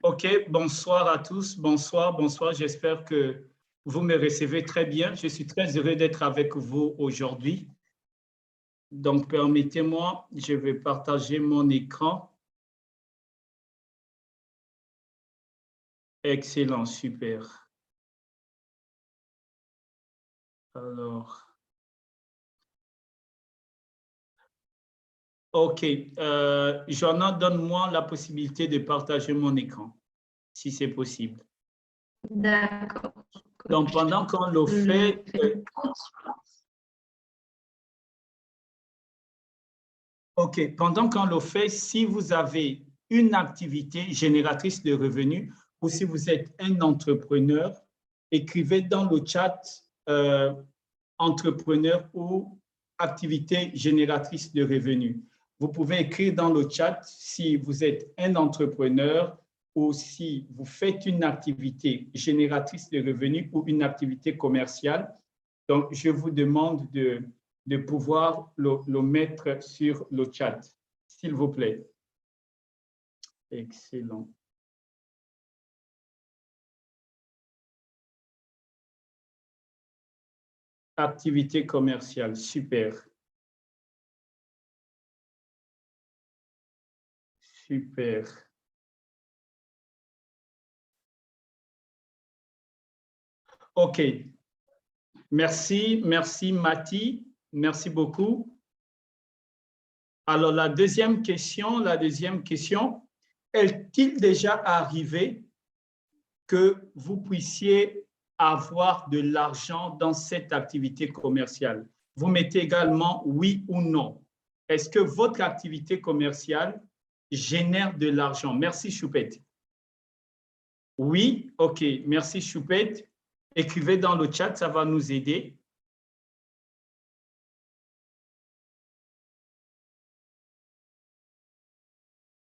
OK, bonsoir à tous. Bonsoir, bonsoir. J'espère que vous me recevez très bien. Je suis très heureux d'être avec vous aujourd'hui. Donc, permettez-moi, je vais partager mon écran. Excellent, super. Alors, OK. Joanna, donne-moi la possibilité de partager mon écran, si c'est possible. D'accord. Donc, pendant qu'on le fait, OK, pendant qu'on le fait, si vous avez une activité génératrice de revenus ou si vous êtes un entrepreneur, écrivez dans le chat entrepreneur ou activité génératrice de revenus. Vous pouvez écrire dans le chat si vous êtes un entrepreneur ou si vous faites une activité génératrice de revenus ou une activité commerciale. Donc, je vous demande de pouvoir le mettre sur le chat, s'il vous plaît. Excellent. Activité commerciale, super. Super. OK. Merci, merci Mati. Merci beaucoup. Alors, la deuxième question, est-il déjà arrivé que vous puissiez avoir de l'argent dans cette activité commerciale? Vous mettez également oui ou non. Est-ce que votre activité commerciale génère de l'argent? Merci Choupette. Oui, OK. Merci Choupette. Écrivez dans le chat, ça va nous aider.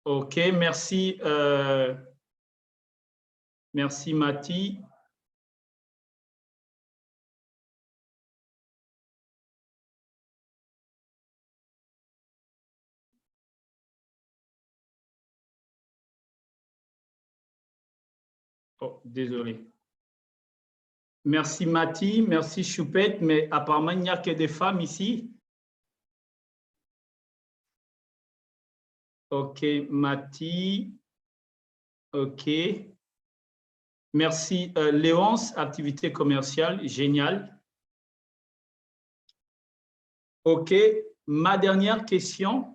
OK, merci. Merci Mati. Oh, désolé. Merci Mati, merci Choupette, mais apparemment il n'y a que des femmes ici. OK, Mati. OK. Merci. Léonce, activité commerciale, génial. OK. Ma dernière question.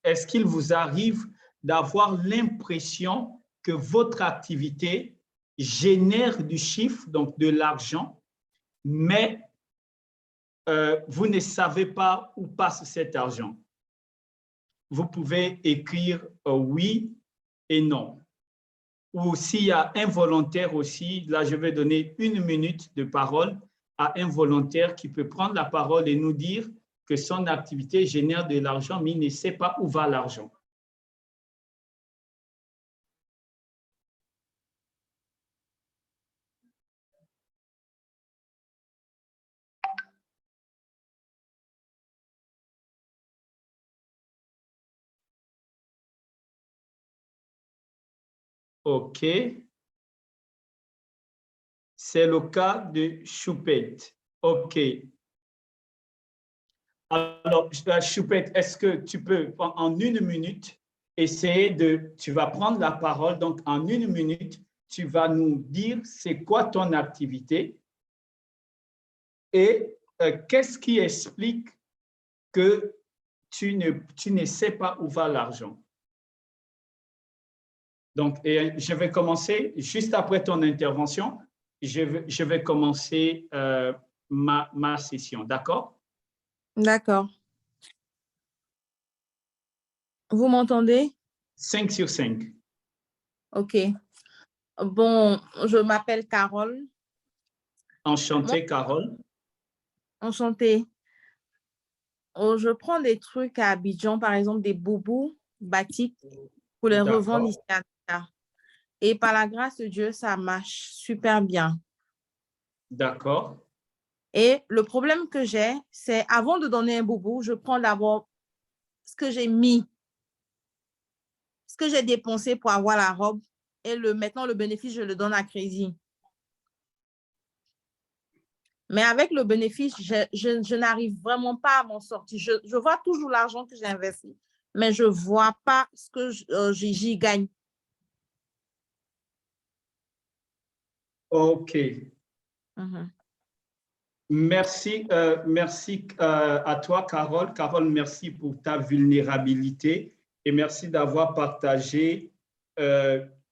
Est-ce qu'il vous arrive d'avoir l'impression que votre activité génère du chiffre, donc de l'argent, mais vous ne savez pas où passe cet argent? Vous pouvez écrire oui et non. Ou s'il y a un volontaire aussi, là je vais donner 1 minute de parole à un volontaire qui peut prendre la parole et nous dire que son activité génère de l'argent, mais il ne sait pas où va l'argent. OK. C'est le cas de Choupette. OK. Alors, Choupette, est-ce que tu peux, en 1 minute, essayer de, tu vas prendre la parole, donc en 1 minute, tu vas nous dire c'est quoi ton activité et qu'est-ce qui explique que tu ne sais pas où va l'argent. Donc, je vais commencer juste après ton intervention. Je vais commencer ma session, d'accord? D'accord. Vous m'entendez? 5 sur 5. OK. Bon, je m'appelle Carole. Enchantée, Carole. Enchantée. Oh, je prends des trucs à Abidjan, par exemple des boubous, batik, pour les revendre ici à Dakar. Et par la grâce de Dieu, ça marche super bien. D'accord. Et le problème que j'ai, c'est avant de donner un boubou, je prends d'abord ce que j'ai mis, ce que j'ai dépensé pour avoir la robe et maintenant le bénéfice, je le donne à crédit. Mais avec le bénéfice, je n'arrive vraiment pas à m'en sortir. Je vois toujours l'argent que j'ai investi, mais je ne vois pas ce que j'y gagne. OK. Merci, merci à toi, Carole. Carole, merci pour ta vulnérabilité et merci d'avoir partagé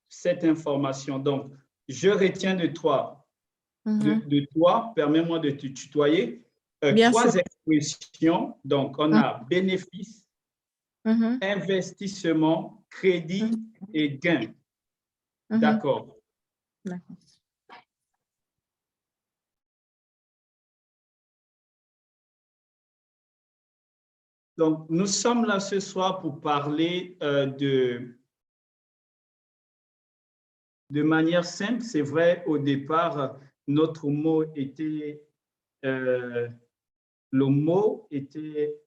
cette information. Donc, je retiens de toi, permets-moi de te tutoyer, Bien trois sûr. expressions. Donc, on a bénéfice, investissement, crédit et gain. D'accord. D'accord. Donc, nous sommes là ce soir pour parler de manière simple. C'est vrai, au départ, notre mot était, le mot était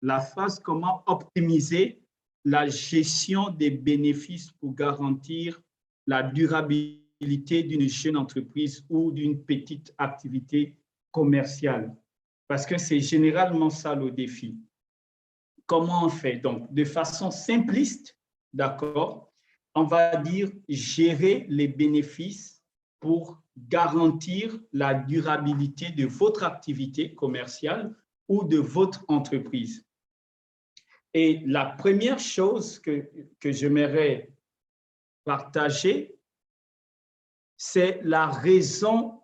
la phrase comment optimiser la gestion des bénéfices pour garantir la durabilité d'une jeune entreprise ou d'une petite activité commerciale. Parce que c'est généralement ça le défi. Comment on fait? Donc, de façon simpliste, d'accord, on va dire gérer les bénéfices pour garantir la durabilité de votre activité commerciale ou de votre entreprise. Et la première chose que j'aimerais partager, c'est la raison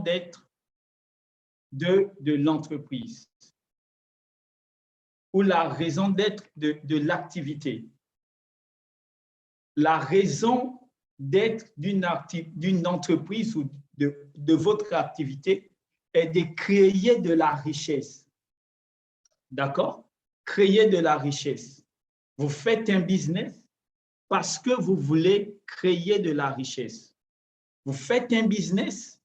d'être de l'entreprise ou la raison d'être de l'activité. La raison d'être d'une entreprise ou de votre activité est de créer de la richesse. D'accord? Créer de la richesse. Vous faites un business parce que vous voulez créer de la richesse. Vous faites un business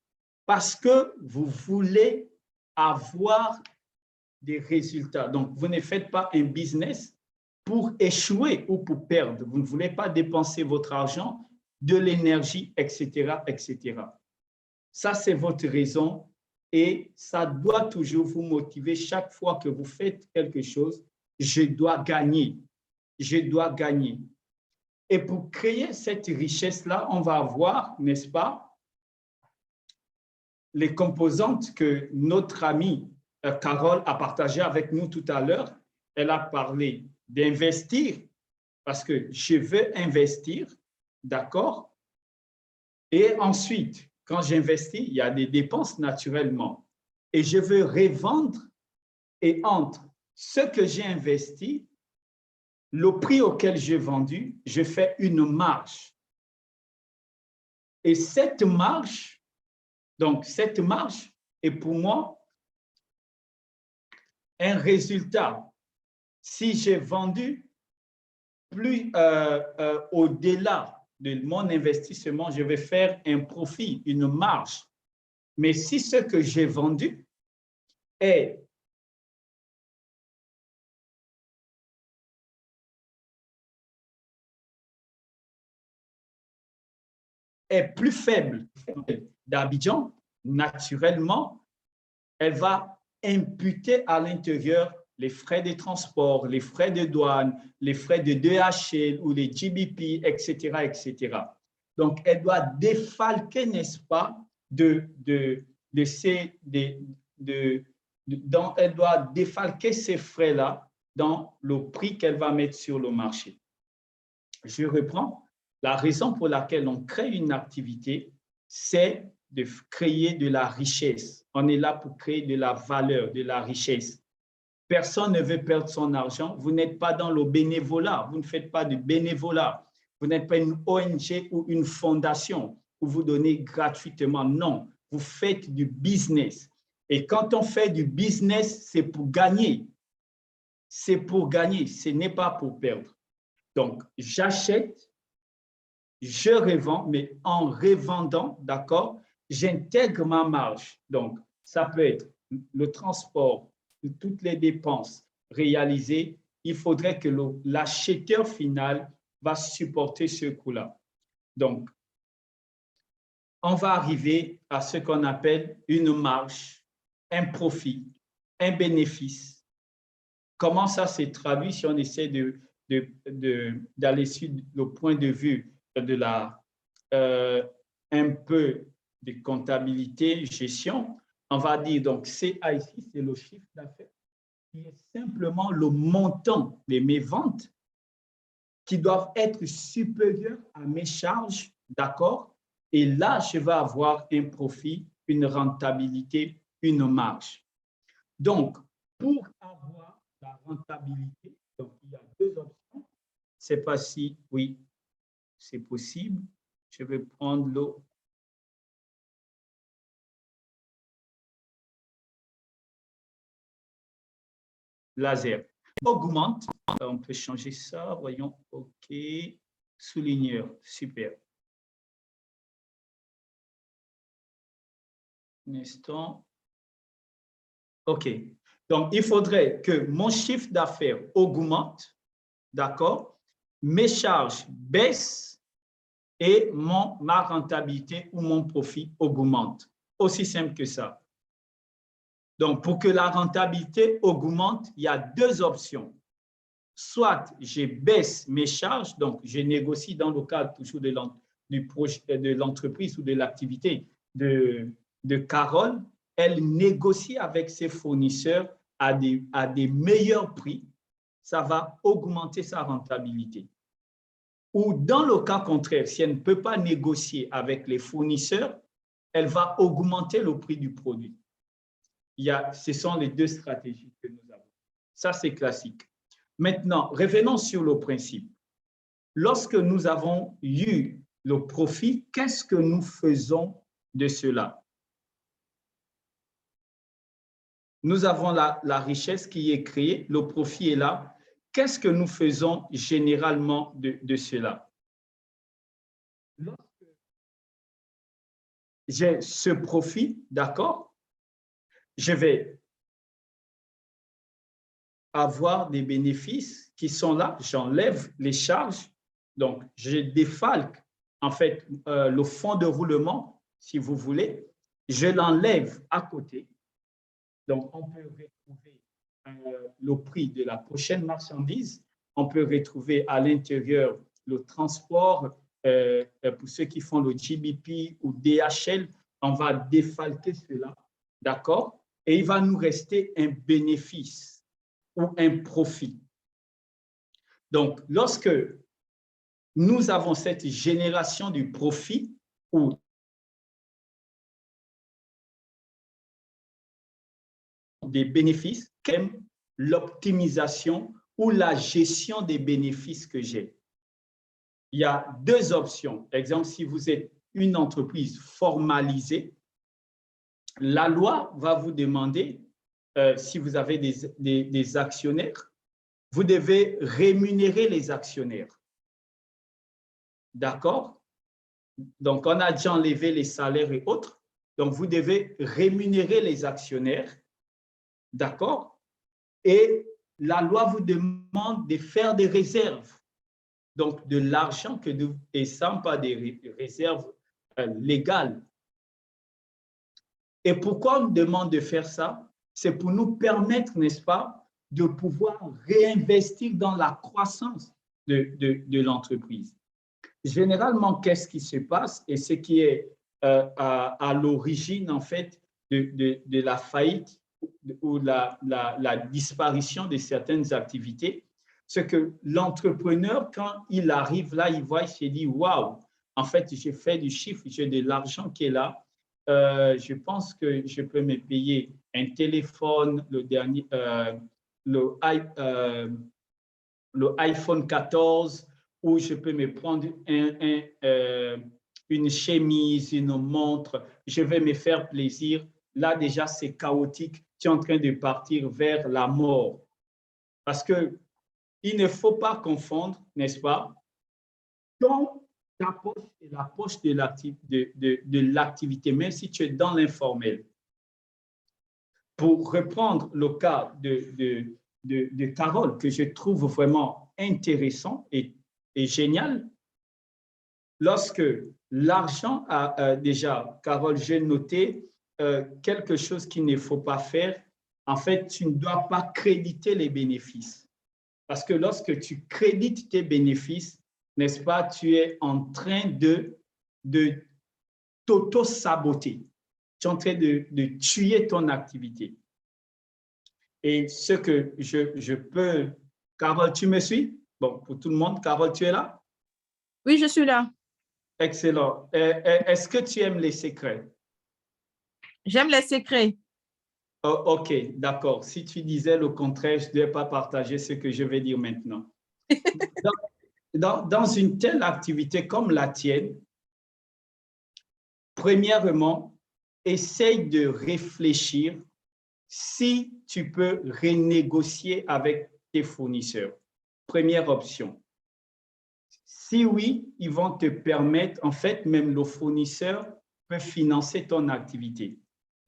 parce que vous voulez avoir des résultats. Donc, vous ne faites pas un business pour échouer ou pour perdre. Vous ne voulez pas dépenser votre argent, de l'énergie, etc., etc. Ça, c'est votre raison et ça doit toujours vous motiver chaque fois que vous faites quelque chose. Je dois gagner. Je dois gagner. Et pour créer cette richesse-là, on va avoir, n'est-ce pas, les composantes que notre amie Carole a partagées avec nous tout à l'heure. Elle a parlé d'investir parce que je veux investir, d'accord? Et ensuite, quand j'investis, il y a des dépenses naturellement. Et je veux revendre et entre ce que j'ai investi, le prix auquel j'ai vendu, je fais une marge. Et cette marge, donc cette marge est pour moi un résultat. Si j'ai vendu plus au-delà de mon investissement, je vais faire un profit, une marge. Mais si ce que j'ai vendu est plus faible d'Abidjan, naturellement, elle va imputer à l'intérieur les frais de transport, les frais de douane, les frais de DHL ou les GBP, etc., etc. Donc, elle doit défalquer, n'est-ce pas, elle doit défalquer ces frais-là dans le prix qu'elle va mettre sur le marché. Je reprends. La raison pour laquelle on crée une activité, c'est de créer de la richesse. On est là pour créer de la valeur, de la richesse. Personne ne veut perdre son argent. Vous n'êtes pas dans le bénévolat. Vous ne faites pas de bénévolat. Vous n'êtes pas une ONG ou une fondation où vous donnez gratuitement. Non, vous faites du business. Et quand on fait du business, c'est pour gagner. C'est pour gagner, ce n'est pas pour perdre. Donc, j'achète, je revends, mais en revendant, d'accord, j'intègre ma marge. Donc, ça peut être le transport, toutes les dépenses réalisées. Il faudrait que l'acheteur final va supporter ce coût-là. Donc, on va arriver à ce qu'on appelle une marge, un profit, un bénéfice. Comment ça se traduit si on essaie d'aller sur le point de vue de un peu de comptabilité, gestion? On va dire, donc, CA ici, c'est le chiffre d'affaires, qui est simplement le montant de mes ventes qui doivent être supérieurs à mes charges, d'accord? Et là, je vais avoir un profit, une rentabilité, une marge. Donc, pour avoir la rentabilité, donc il y a deux options. Je ne sais pas si, oui, c'est possible. Je vais prendre le laser. Augmente, on peut changer ça, voyons, OK, souligneur, super. Un instant. OK, donc il faudrait que mon chiffre d'affaires augmente, d'accord, mes charges baissent et ma rentabilité ou mon profit augmente. Aussi simple que ça. Donc, pour que la rentabilité augmente, il y a deux options. Soit je baisse mes charges, donc je négocie dans le cadre toujours de l'entreprise ou de l'activité de Carole, elle négocie avec ses fournisseurs à des meilleurs prix, ça va augmenter sa rentabilité. Ou dans le cas contraire, si elle ne peut pas négocier avec les fournisseurs, elle va augmenter le prix du produit. Ce sont les deux stratégies que nous avons. Ça, c'est classique. Maintenant, revenons sur le principe. Lorsque nous avons eu le profit, qu'est-ce que nous faisons de cela? Nous avons la richesse qui est créée, le profit est là. Qu'est-ce que nous faisons généralement de cela? Lorsque j'ai ce profit, d'accord, je vais avoir des bénéfices qui sont là, j'enlève les charges, donc je défalque en fait le fonds de roulement, si vous voulez, je l'enlève à côté. Donc, on peut retrouver le prix de la prochaine marchandise, on peut retrouver à l'intérieur le transport, pour ceux qui font le GBP ou DHL, on va défalquer cela, d'accord? Et il va nous rester un bénéfice ou un profit. Donc, lorsque nous avons cette génération du profit ou des bénéfices, comme l'optimisation ou la gestion des bénéfices que j'ai. Il y a deux options. Exemple, si vous êtes une entreprise formalisée, la loi va vous demander, si vous avez des actionnaires, vous devez rémunérer les actionnaires. D'accord? Donc, on a déjà enlevé les salaires et autres. Donc, vous devez rémunérer les actionnaires. D'accord? Et la loi vous demande de faire des réserves. Donc, de l'argent et ça, pas des réserves légales. Et pourquoi on nous demande de faire ça? C'est pour nous permettre, n'est-ce pas, de pouvoir réinvestir dans la croissance de l'entreprise. Généralement, qu'est-ce qui se passe et ce qui est à l'origine, en fait, de la faillite ou la disparition de certaines activités, c'est que l'entrepreneur, quand il arrive là, il voit, il se dit, waouh, en fait, j'ai fait du chiffre, j'ai de l'argent qui est là. Je pense que je peux me payer un téléphone, le iPhone 14, ou je peux me prendre une chemise, une montre, je vais me faire plaisir. Là, déjà, c'est chaotique. Tu es en train de partir vers la mort. Parce qu'il ne faut pas confondre, n'est-ce pas, ton ta poche et la poche de l'activité, même si tu es dans l'informel. Pour reprendre le cas de Carole, que je trouve vraiment intéressant et génial, lorsque l'argent a déjà, Carole, j'ai noté quelque chose qu'il ne faut pas faire. En fait, tu ne dois pas créditer les bénéfices. Parce que lorsque tu crédites tes bénéfices, n'est-ce pas, tu es en train de t'auto-saboter. Tu es en train de tuer ton activité. Et ce que je peux… Carole, tu me suis? Bon, pour tout le monde, Carole, tu es là? Oui, je suis là. Excellent. Est-ce que tu aimes les secrets? J'aime les secrets. Oh, OK, d'accord. Si tu disais le contraire, je ne devais pas partager ce que je vais dire maintenant. Dans une telle activité comme la tienne, premièrement, essaye de réfléchir si tu peux renégocier avec tes fournisseurs. Première option. Si oui, ils vont te permettre, en fait, même le fournisseur peut financer ton activité.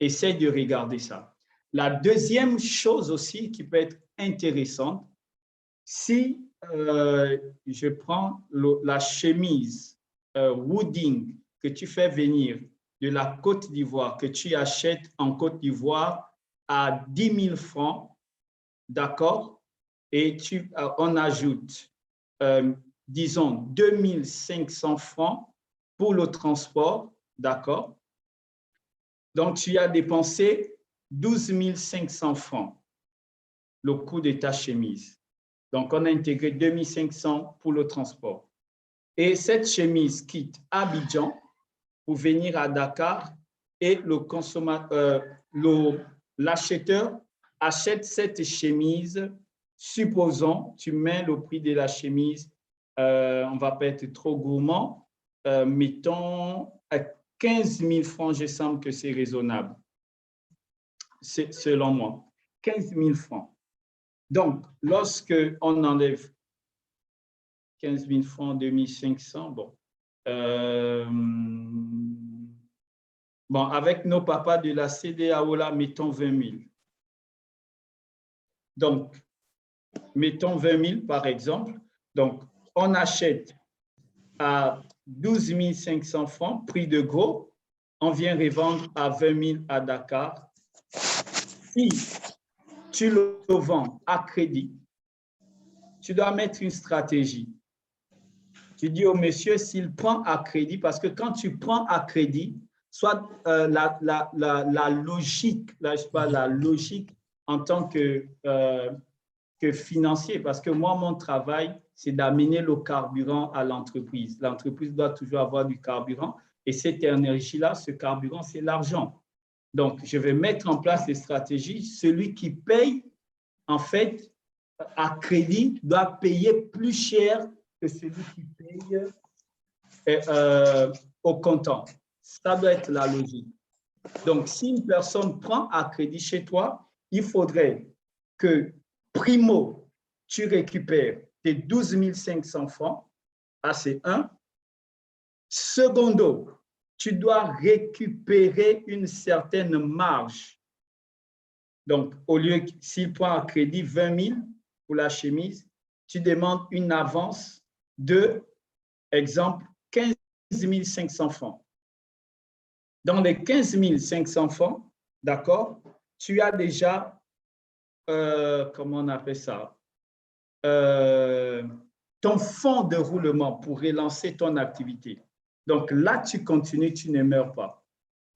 Essaye de regarder ça. La deuxième chose aussi qui peut être intéressante, si je prends la chemise Wooding que tu fais venir de la Côte d'Ivoire, que tu achètes en Côte d'Ivoire à 10 000 francs, d'accord, et on ajoute, disons, 2 500 francs pour le transport, d'accord. Donc, tu as dépensé 12 500 francs, le coût de ta chemise. Donc, on a intégré 2 500 pour le transport. Et cette chemise quitte Abidjan pour venir à Dakar et l'acheteur achète cette chemise. Supposons, tu mets le prix de la chemise, on ne va pas être trop gourmand, mettons à 15 000 francs, je sens que c'est raisonnable, selon moi. 15 000 francs. Donc, lorsque on enlève 15 000 francs, 2 500, bon. Bon, avec nos papas de la CEDEAO, là, mettons 20 000. Donc, mettons 20 000 par exemple. Donc, on achète à 12 500 francs, prix de gros. On vient revendre à 20 000 à Dakar. Si tu le vends à crédit, tu dois mettre une stratégie. Tu dis au monsieur s'il prend à crédit, parce que quand tu prends à crédit, soit la logique, là, je sais pas, la logique en tant que financier, parce que moi, mon travail, c'est d'amener le carburant à l'entreprise. L'entreprise doit toujours avoir du carburant et cette énergie-là, ce carburant, c'est l'argent. Donc, je vais mettre en place des stratégies. Celui qui paye, en fait, à crédit, doit payer plus cher que celui qui paye au comptant. Ça doit être la logique. Donc, si une personne prend à crédit chez toi, il faudrait que, primo, tu récupères tes 12 500 francs, c'est un. Secondo, tu dois récupérer une certaine marge. Donc, au lieu, s'il prend à crédit 20 000 pour la chemise, tu demandes une avance de, exemple, 15 500 francs. Dans les 15 500 francs, d'accord, tu as déjà, comment on appelle ça, ton fonds de roulement pour relancer ton activité. Donc là, tu continues, tu ne meurs pas.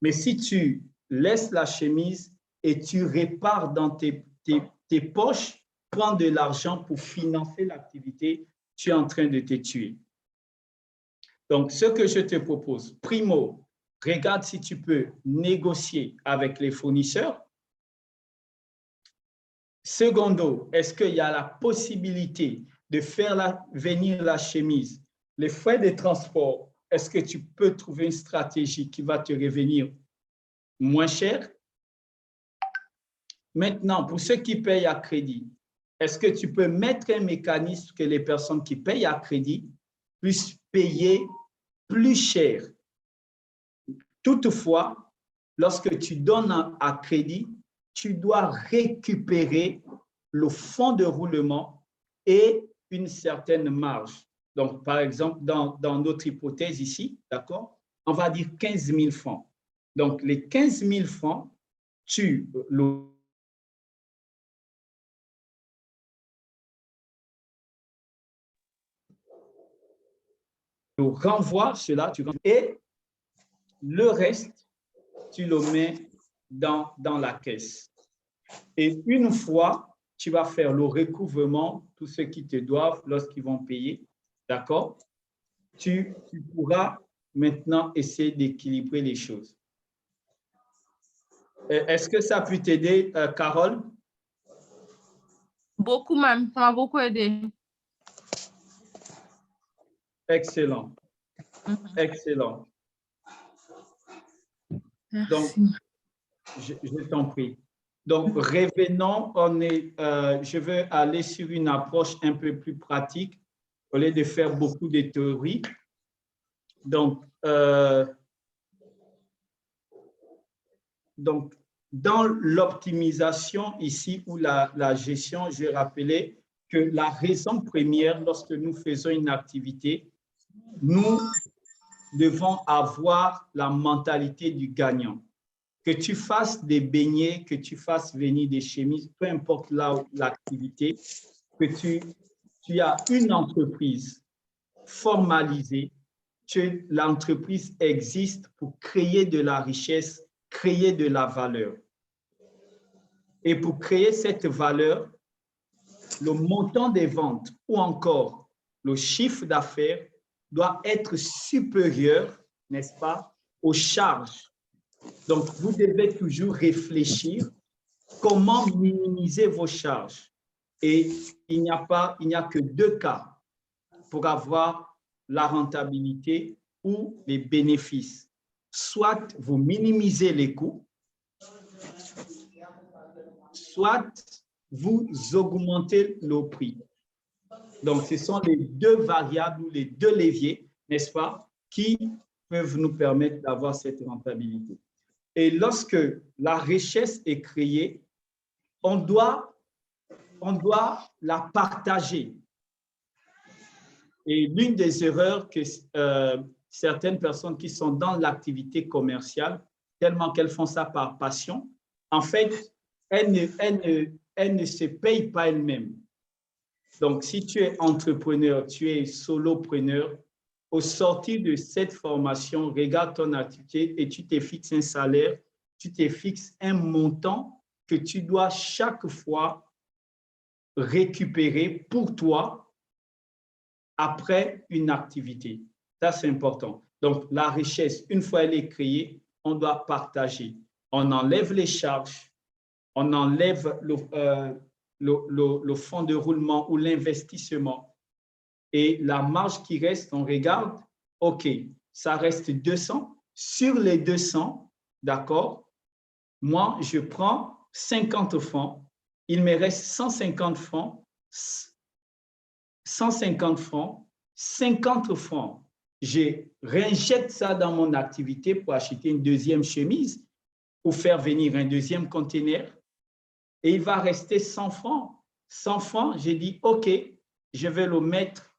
Mais si tu laisses la chemise et tu répares dans tes poches, prends de l'argent pour financer l'activité, tu es en train de te tuer. Donc, ce que je te propose, primo, regarde si tu peux négocier avec les fournisseurs. Secondo, est-ce qu'il y a la possibilité de faire venir la chemise? Les frais de transport, est-ce que tu peux trouver une stratégie qui va te revenir moins cher? Maintenant, pour ceux qui payent à crédit, est-ce que tu peux mettre un mécanisme que les personnes qui payent à crédit puissent payer plus cher. Toutefois, lorsque tu donnes à crédit, tu dois récupérer le fonds de roulement et une certaine marge. Donc, par exemple, dans notre hypothèse ici, d'accord, on va dire 15 000 francs. Donc, les 15 000 francs, tu le renvoies, et le reste, tu le mets dans la caisse. Et une fois, tu vas faire le recouvrement, tous ceux qui te doivent lorsqu'ils vont payer, d'accord? Tu pourras maintenant essayer d'équilibrer les choses. Est-ce que ça peut t'aider, Carole? Beaucoup même, ça m'a beaucoup aidé. Excellent. Excellent. Merci. Donc, je t'en prie. Donc, revenons, je veux aller sur une approche un peu plus pratique au lieu de faire beaucoup de théories. Donc, dans l'optimisation ici ou la gestion, j'ai rappelé que la raison première lorsque nous faisons une activité, nous devons avoir la mentalité du gagnant. Que tu fasses des beignets, que tu fasses venir des chemises, peu importe l'activité, que tu as une entreprise formalisée, que l'entreprise existe pour créer de la richesse, créer de la valeur. Et pour créer cette valeur, le montant des ventes ou encore le chiffre d'affaires doit être supérieur, n'est-ce pas, aux charges. Donc, vous devez toujours réfléchir comment minimiser vos charges. Et il n'y a que deux cas pour avoir la rentabilité ou les bénéfices. Soit vous minimisez les coûts, soit vous augmentez le prix. Donc, ce sont les deux variables ou les deux leviers, n'est-ce pas, qui peuvent nous permettre d'avoir cette rentabilité. Et lorsque la richesse est créée, on doit la partager. Et l'une des erreurs que certaines personnes qui sont dans l'activité commerciale, tellement qu'elles font ça par passion, en fait, elles ne se payent pas elles-mêmes. Donc, si tu es entrepreneur, tu es solopreneur, au sortir de cette formation, regarde ton activité et tu te fixes un salaire, tu te fixes un montant que tu dois chaque fois récupérer pour toi après une activité. Ça, c'est important. Donc, la richesse, une fois elle est créée, on doit partager. On enlève les charges, on enlève le fonds de roulement ou l'investissement. Et la marge qui reste, on regarde, OK, ça reste 200. Sur les 200, d'accord, moi, je prends 50 francs, il me reste 150 francs, 150 francs, 50 francs. Je réinjecte ça dans mon activité pour acheter une deuxième chemise, pour faire venir un deuxième conteneur, et il va rester 100 francs. 100 francs, j'ai dit, OK, je vais le mettre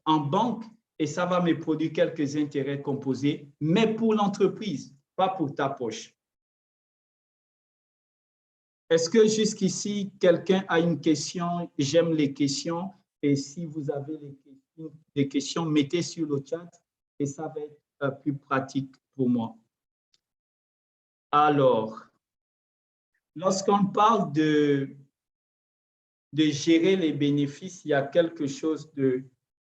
en banque et ça va me produire quelques intérêts composés, mais pour l'entreprise, pas pour ta poche. Est-ce que jusqu'ici, quelqu'un a une question? J'aime les questions et si vous avez des questions, mettez sur le chat et ça va être plus pratique pour moi. Alors, lorsqu'on parle de gérer les bénéfices, il y a quelque chose de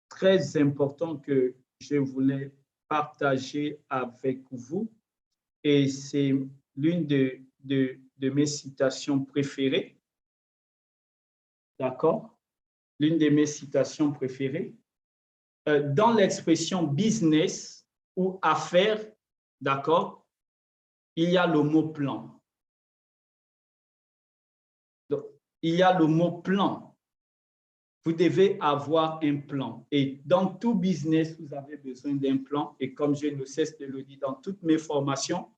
très important que je voulais partager avec vous et c'est l'une de mes citations préférées. D'accord? L'une de mes citations préférées. Dans l'expression business ou affaires, d'accord, il y a le mot plan. Donc, il y a le mot plan. vous devez avoir un plan. Et dans tout business, vous avez besoin d'un plan. Et comme je ne cesse de le dire dans toutes mes formations,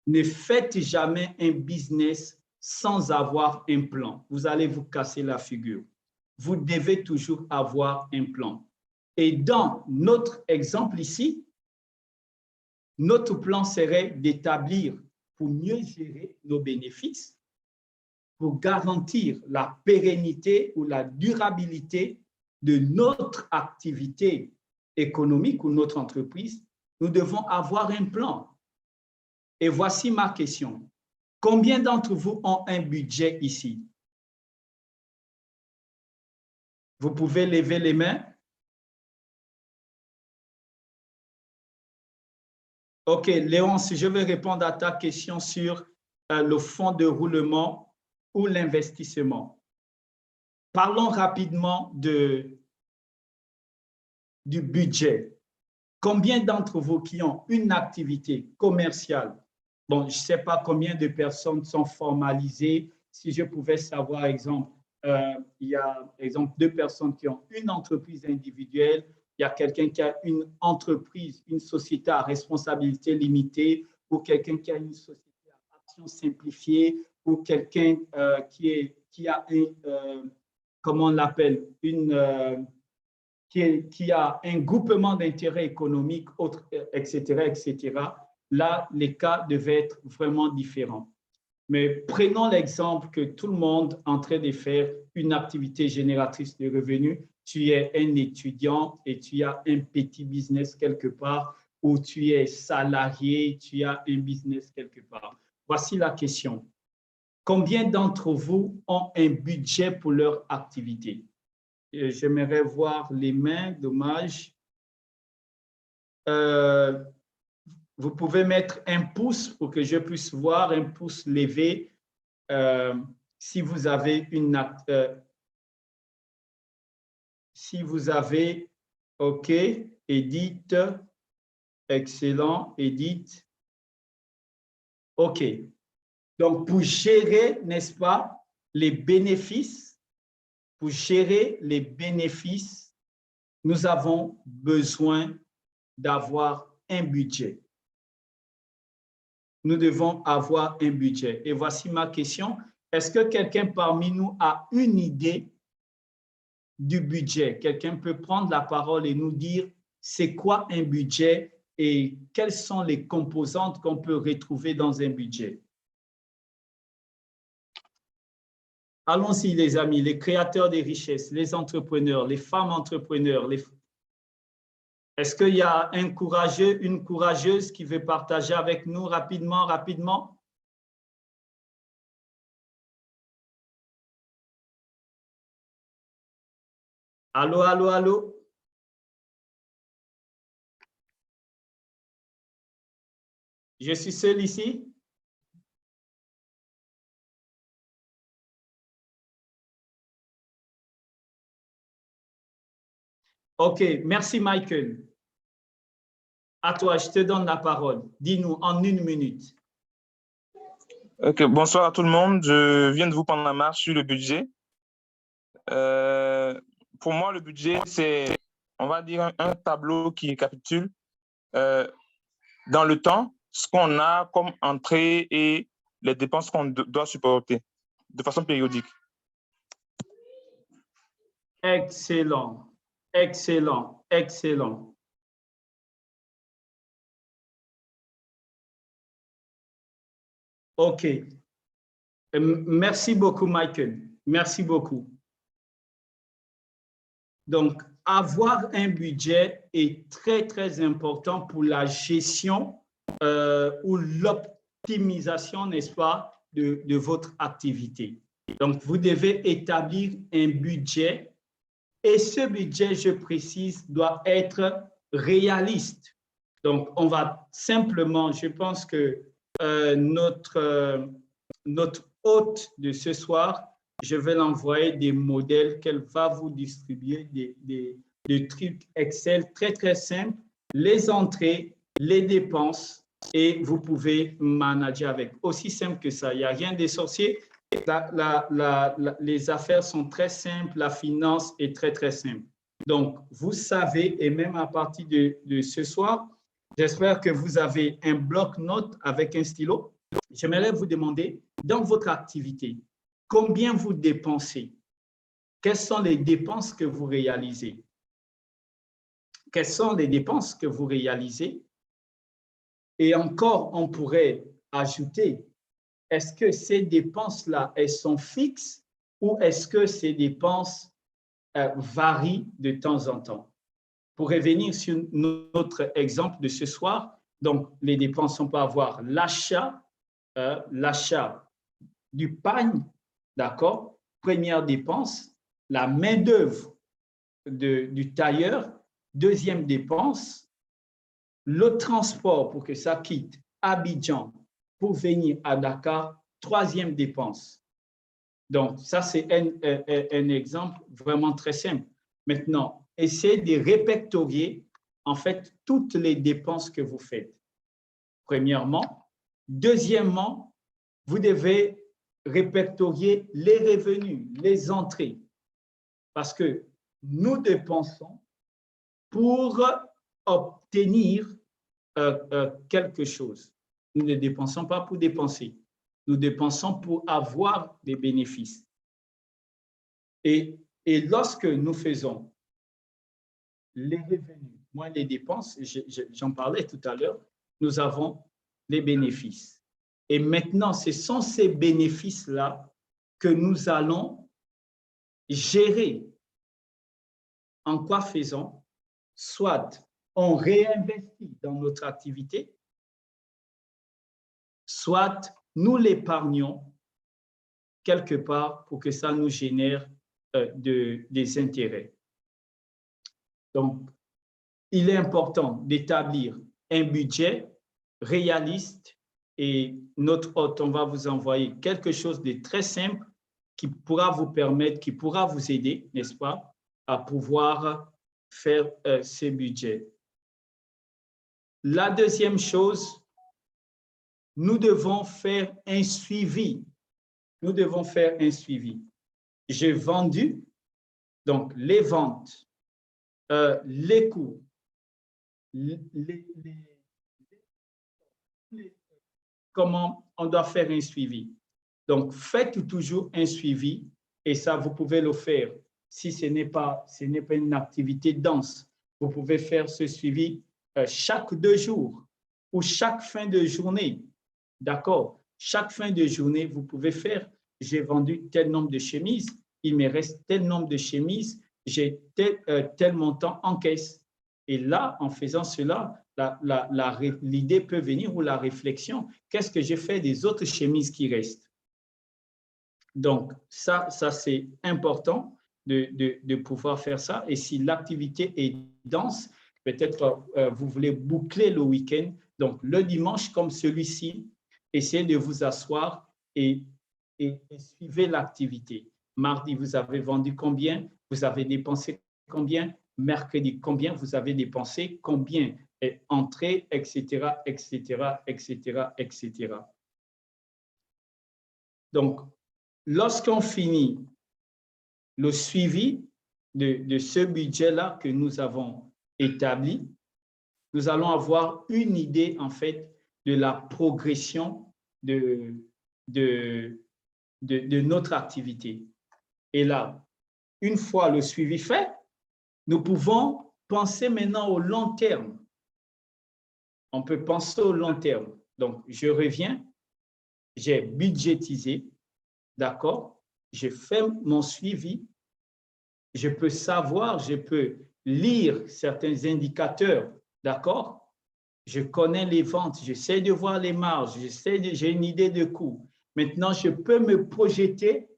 ne faites jamais un business sans avoir un plan. Vous allez vous casser la figure. Vous devez toujours avoir un plan. Et dans notre exemple ici, notre plan serait d'établir pour mieux gérer nos bénéfices, pour garantir la pérennité ou la durabilité de notre activité économique ou notre entreprise, nous devons avoir un plan. Et voici ma question. Combien d'entre vous ont un budget ici? Vous pouvez lever les mains. OK, Léonce, je vais répondre à ta question sur le fonds de roulement ou l'investissement. Parlons rapidement du budget. Combien d'entre vous qui ont une activité commerciale, bon, je ne sais pas combien de personnes sont formalisées, si je pouvais savoir, exemple, il y a, exemple, 2 personnes qui ont une entreprise individuelle, il y a quelqu'un qui a une entreprise, une société à responsabilité limitée, ou quelqu'un qui a une société à action simplifiée, ou quelqu'un qui a comment on l'appelle, qui a un groupement d'intérêts économiques, etc., etc. Là, les cas devaient être vraiment différents. Mais prenons l'exemple que tout le monde est en train de faire une activité génératrice de revenus. Tu es un étudiant et tu as un petit business quelque part, ou tu es salarié, tu as un business quelque part. Voici la question. Combien d'entre vous ont un budget pour leur activité? J'aimerais voir les mains, dommage. Vous pouvez mettre un pouce pour que je puisse voir, un pouce levé, si vous avez si vous avez, OK, Edith, excellent, Edith. OK. Donc, pour gérer, n'est-ce pas, les bénéfices, pour gérer les bénéfices, nous avons besoin d'avoir un budget. Nous devons avoir un budget. Et voici ma question. Est-ce que quelqu'un parmi nous a une idée du budget? Quelqu'un peut prendre la parole et nous dire c'est quoi un budget et quelles sont les composantes qu'on peut retrouver dans un budget? Allons-y, les amis, les créateurs des richesses, les entrepreneurs, les femmes entrepreneurs. Est-ce qu'il y a un courageux, une courageuse qui veut partager avec nous rapidement? Allô, allô, allô? Je suis seul ici? OK, merci Michael. À toi, je te donne la parole. Dis-nous en 1 minute. OK, bonsoir à tout le monde. Je viens de vous prendre la marche sur le budget. Pour moi, le budget, c'est, on va dire, un tableau qui récapitule dans le temps ce qu'on a comme entrée et les dépenses qu'on doit supporter de façon périodique. Excellent, excellent, excellent. OK. Merci beaucoup, Michael. Merci beaucoup. Donc, avoir un budget est très, très important pour la gestion ou l'optimisation, n'est-ce pas, de votre activité. Donc, vous devez établir un budget et ce budget, je précise, doit être réaliste. Donc, on va simplement, je pense que notre hôte de ce soir, je vais l'envoyer des modèles qu'elle va vous distribuer, des trucs Excel très, très simples, les entrées, les dépenses, et vous pouvez manager avec. Aussi simple que ça, il n'y a rien de sorcier. les affaires sont très simples, la finance est très, très simple. Donc, vous savez, et même à partir de ce soir, j'espère que vous avez un bloc-notes avec un stylo. J'aimerais vous demander, dans votre activité, combien vous dépensez? Quelles sont les dépenses que vous réalisez? Quelles sont les dépenses que vous réalisez? Et encore, on pourrait ajouter, est-ce que ces dépenses-là, elles sont fixes ou est-ce que ces dépenses varient de temps en temps? Pour revenir sur notre exemple de ce soir, donc les dépenses, on peut avoir l'achat du pagne, d'accord? Première dépense, la main-d'œuvre du tailleur. Deuxième dépense, le transport pour que ça quitte Abidjan pour venir à Dakar. Troisième dépense. Donc, ça, c'est un exemple vraiment très simple. Maintenant, essayez de répertorier, en fait, toutes les dépenses que vous faites. Premièrement. Deuxièmement, vous devez répertorier les revenus, les entrées. Parce que nous dépensons pour obtenir quelque chose. Nous ne dépensons pas pour dépenser. Nous dépensons pour avoir des bénéfices. Et lorsque nous faisons les revenus moins les dépenses, j'en parlais tout à l'heure, nous avons les bénéfices. Et maintenant, ce sont ces bénéfices-là que nous allons gérer. En quoi faisons? Soit on réinvestit dans notre activité, soit nous l'épargnons quelque part pour que ça nous génère des intérêts. Donc, il est important d'établir un budget réaliste et notre hôte, on va vous envoyer quelque chose de très simple qui pourra vous permettre, qui pourra vous aider, n'est-ce pas, à pouvoir faire ces budgets. La deuxième chose, nous devons faire un suivi. Nous devons faire un suivi. J'ai vendu, donc les ventes, les coûts, comment on doit faire un suivi. Donc, faites toujours un suivi et ça, vous pouvez le faire. Si ce n'est pas une activité dense, vous pouvez faire ce suivi chaque 2 jours ou chaque fin de journée. D'accord? Chaque fin de journée, vous pouvez faire, j'ai vendu tel nombre de chemises, il me reste tel nombre de chemises, j'ai tel montant en caisse. Et là, en faisant cela, l'idée peut venir ou la réflexion, qu'est-ce que j'ai fait des autres chemises qui restent? Donc, ça c'est important de pouvoir faire ça. Et si l'activité est dense, peut-être vous voulez boucler le week-end. Donc, le dimanche, comme celui-ci, essayez de vous asseoir et suivez l'activité. Mardi, vous avez vendu combien? Vous avez dépensé combien? Mercredi, combien vous avez dépensé? Combien est entré, etc., etc., etc., etc. Donc, lorsqu'on finit le suivi de ce budget-là que nous avons établi, nous allons avoir une idée, en fait, de la progression de notre activité. Et là, une fois le suivi fait, nous pouvons penser maintenant au long terme. On peut penser au long terme. Donc, je reviens, j'ai budgétisé, d'accord? J'ai fait mon suivi, je peux savoir, je peux lire certains indicateurs, d'accord? Je connais les ventes, j'essaie de voir les marges, j'ai une idée de coût. Maintenant, je peux me projeter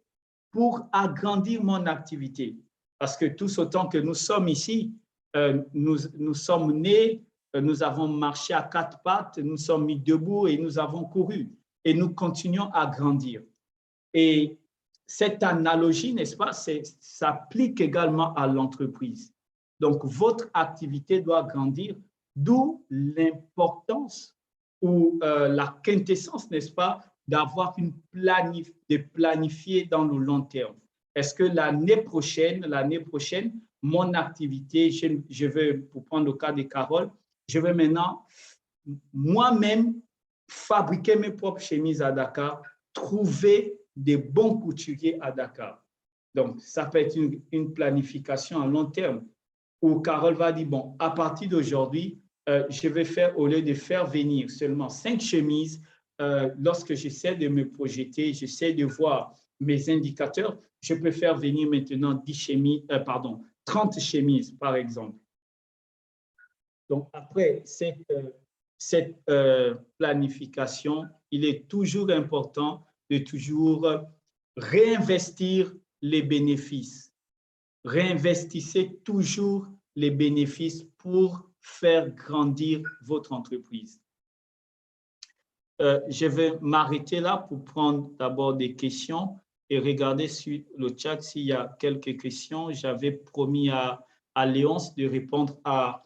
pour agrandir mon activité. Parce que tous autant que nous sommes ici, nous sommes nés, nous avons marché à 4 pattes, nous sommes mis debout et nous avons couru. Et nous continuons à grandir. Et cette analogie, n'est-ce pas, s'applique également à l'entreprise. Donc, votre activité doit grandir, d'où l'importance ou la quintessence, n'est-ce pas, d'avoir de planifier dans le long terme. Est-ce que l'année prochaine, mon activité, je vais, pour prendre le cas de Carole, je vais maintenant moi-même fabriquer mes propres chemises à Dakar, trouver des bons couturiers à Dakar. Donc, ça peut être une planification à long terme où Carole va dire, bon, à partir d'aujourd'hui, je vais faire, au lieu de faire venir seulement 5 chemises, lorsque j'essaie de me projeter, j'essaie de voir mes indicateurs, je peux faire venir maintenant 30 chemises, par exemple. Donc, après cette planification, il est toujours important de toujours réinvestir les bénéfices. Réinvestissez toujours les bénéfices pour faire grandir votre entreprise. Je vais m'arrêter là pour prendre d'abord des questions et regarder sur le chat s'il y a quelques questions. J'avais promis à Léonce de répondre à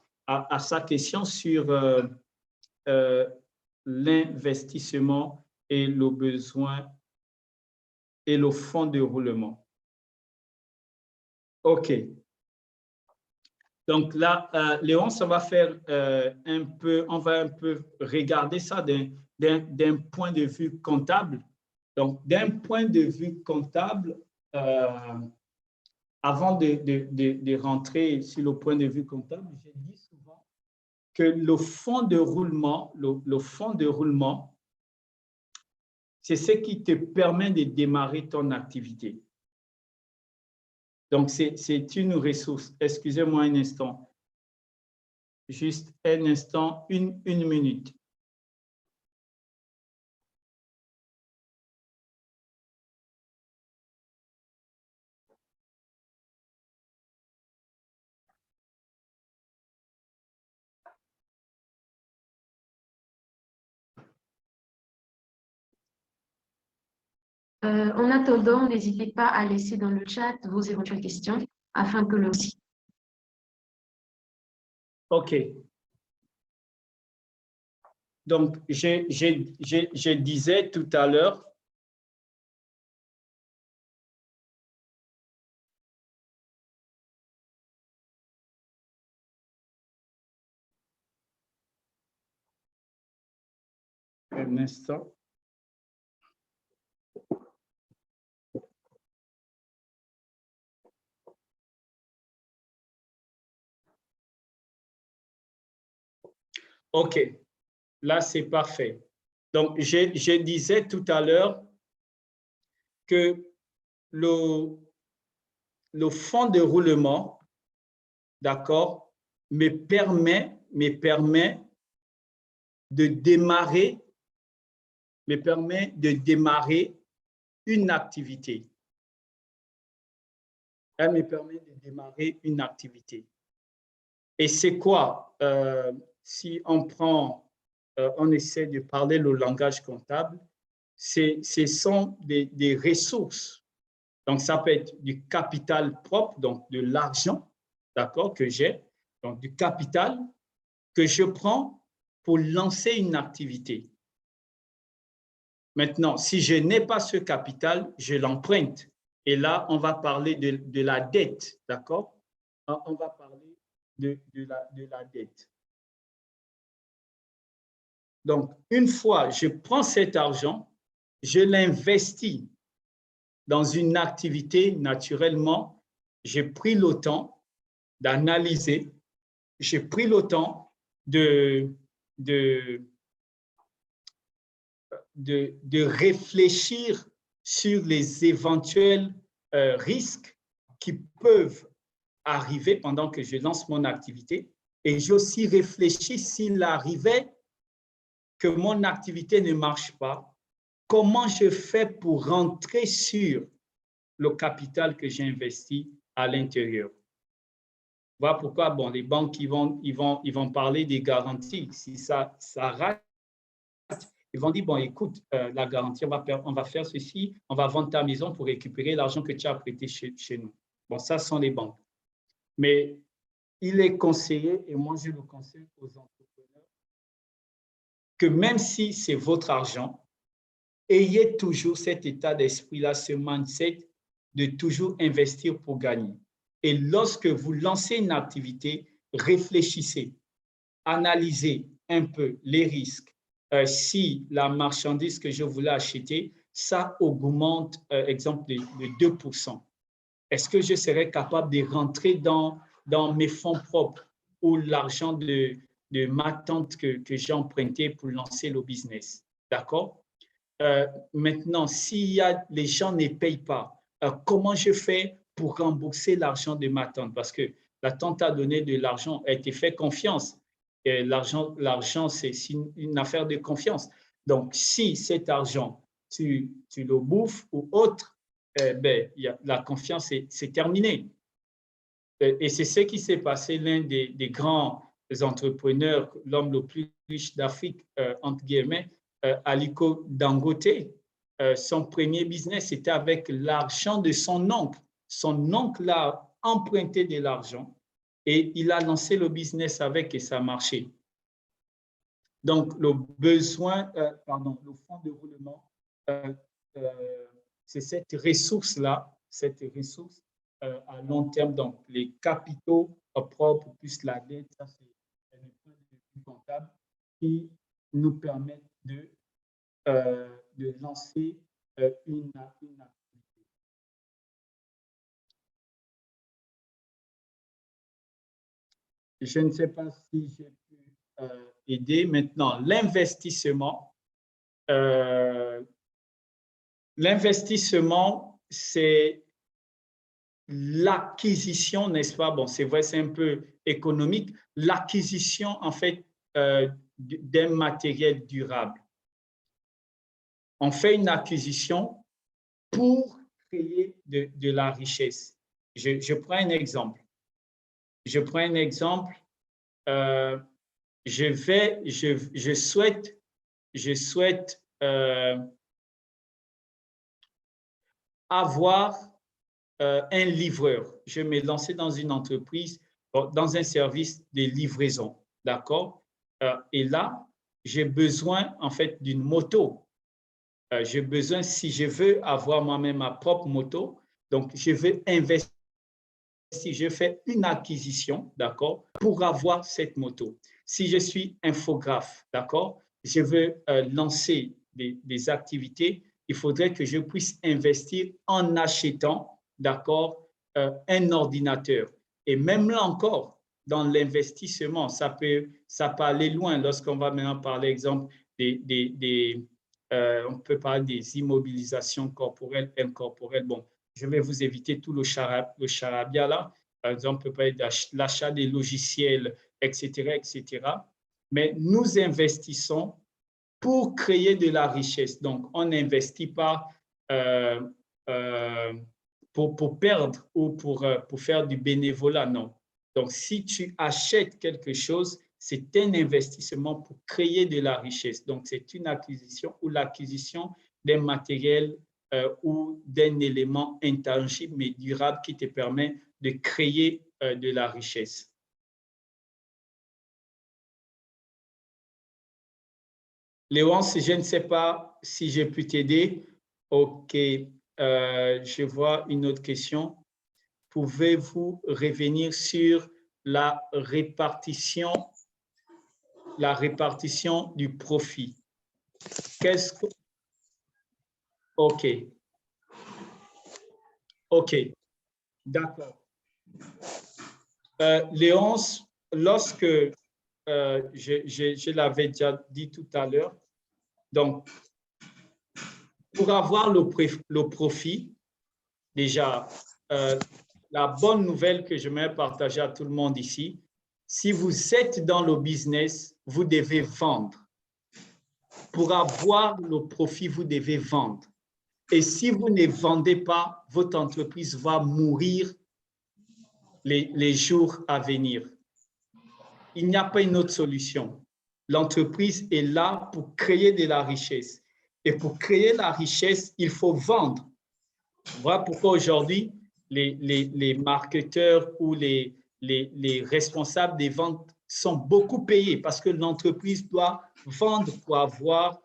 sa question sur l'investissement et le besoin et le fonds de roulement. OK. Donc là, Léonce, on va faire on va un peu regarder ça d'un point de vue comptable. Donc, d'un point de vue comptable, avant de rentrer sur le point de vue comptable, je dis souvent que le fonds de roulement, c'est ce qui te permet de démarrer ton activité. Donc, c'est une ressource. Excusez-moi un instant. Juste un instant, une minute. En attendant, n'hésitez pas à laisser dans le chat vos éventuelles questions afin que le aussi. OK. Donc, je disais tout à l'heure, un instant. OK, là, c'est parfait. Donc, je disais tout à l'heure que le fonds de roulement, d'accord, me permet de démarrer une activité. Elle me permet de démarrer une activité. Et c'est quoi? Si on essaie de parler le langage comptable, ce sont des ressources. Donc, ça peut être du capital propre, donc de l'argent, d'accord, que j'ai, donc du capital que je prends pour lancer une activité. Maintenant, si je n'ai pas ce capital, je l'emprunte. Et là, on va parler de la dette, d'accord? On va parler de la dette. Donc, une fois je prends cet argent, je l'investis dans une activité, naturellement, j'ai pris le temps d'analyser, j'ai pris le temps de réfléchir sur les éventuels risques qui peuvent arriver pendant que je lance mon activité. Et j'ai aussi réfléchi s'il arrivait que mon activité ne marche pas, comment je fais pour rentrer sur le capital que j'ai investi à l'intérieur. Voilà pourquoi bon, les banques ils vont parler des garanties. Si ça rate, ils vont dire, bon, écoute, la garantie, on va faire ceci, on va vendre ta maison pour récupérer l'argent que tu as prêté chez nous. Bon, ça sont les banques. Mais il est conseillé, et moi je le conseille aux entrepreneurs, que même si c'est votre argent, ayez toujours cet état d'esprit-là, ce mindset de toujours investir pour gagner. Et lorsque vous lancez une activité, réfléchissez, analysez un peu les risques. Si la marchandise que je voulais acheter, ça augmente, exemple, de 2%. Est-ce que je serais capable de rentrer dans mes fonds propres ou l'argent de ma tante que j'ai emprunté pour lancer le business? D'accord? Maintenant, les gens ne payent pas, comment je fais pour rembourser l'argent de ma tante? Parce que la tante a donné de l'argent, a été fait confiance. L'argent, c'est une affaire de confiance. Donc, si cet argent, tu le bouffes ou autre, la confiance, c'est terminé. Et c'est ce qui s'est passé. L'un des grands entrepreneurs, l'homme le plus riche d'Afrique, entre guillemets, Aliko Dangote, son premier business, c'était avec l'argent de son oncle. Son oncle a emprunté de l'argent et il a lancé le business avec et ça a marché. Donc, le fonds de roulement, c'est cette ressource-là, à long terme, donc les capitaux propres plus la dette, ça c'est le point de vue comptable qui nous permettent de lancer une activité. Je ne sais pas si j'ai pu aider. Maintenant, l'investissement. L'investissement, c'est l'acquisition, n'est-ce pas? Bon, c'est vrai, c'est un peu économique. L'acquisition, en fait, d'un matériel durable. On fait une acquisition pour créer de la richesse. Je prends un exemple. Je souhaite avoir un livreur. Je vais me lancer dans une entreprise, dans un service de livraison, d'accord? Et là, j'ai besoin en fait d'une moto. J'ai besoin, si je veux avoir moi-même ma propre moto, donc je veux investir, je fais une acquisition, d'accord, pour avoir cette moto. Si je suis infographe, d'accord, je veux lancer des activités, il faudrait que je puisse investir en achetant, d'accord, un ordinateur. Et même là encore, dans l'investissement, ça peut aller loin lorsqu'on va maintenant parler, exemple, on peut parler des immobilisations corporelles, incorporelles. Bon, je vais vous éviter tout le charabia là. Par exemple, on peut parler de l'achat des logiciels, etc., etc. Mais nous investissons pour créer de la richesse. Donc, on n'investit pas pour perdre ou pour faire du bénévolat, non. Donc, si tu achètes quelque chose, c'est un investissement pour créer de la richesse. Donc, c'est une acquisition ou l'acquisition d'un matériel ou d'un élément intangible mais durable qui te permet de créer de la richesse. Léonce, je ne sais pas si j'ai pu t'aider. OK, je vois une autre question. Pouvez-vous revenir sur la répartition du profit? Qu'est-ce que… OK. OK, d'accord. Léonce, lorsque je l'avais déjà dit tout à l'heure, donc, pour avoir le profit, déjà, la bonne nouvelle que je vais partager à tout le monde ici, si vous êtes dans le business, vous devez vendre. Pour avoir le profit, vous devez vendre. Et si vous ne vendez pas, votre entreprise va mourir les jours à venir. Il n'y a pas une autre solution. L'entreprise est là pour créer de la richesse. Et pour créer la richesse, il faut vendre. Voilà pourquoi aujourd'hui, les marketeurs ou les responsables des ventes sont beaucoup payés parce que l'entreprise doit vendre pour avoir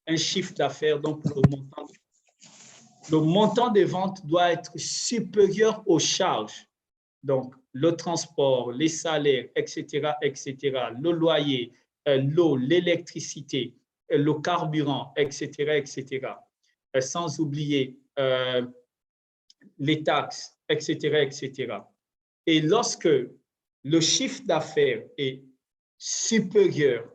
un chiffre d'affaires, donc le montant des ventes doit être supérieur aux charges. Donc, le transport, les salaires, etc., etc., le loyer, l'eau, l'électricité, le carburant, etc., etc., sans oublier les taxes, etc., etc. Et lorsque le chiffre d'affaires est supérieur,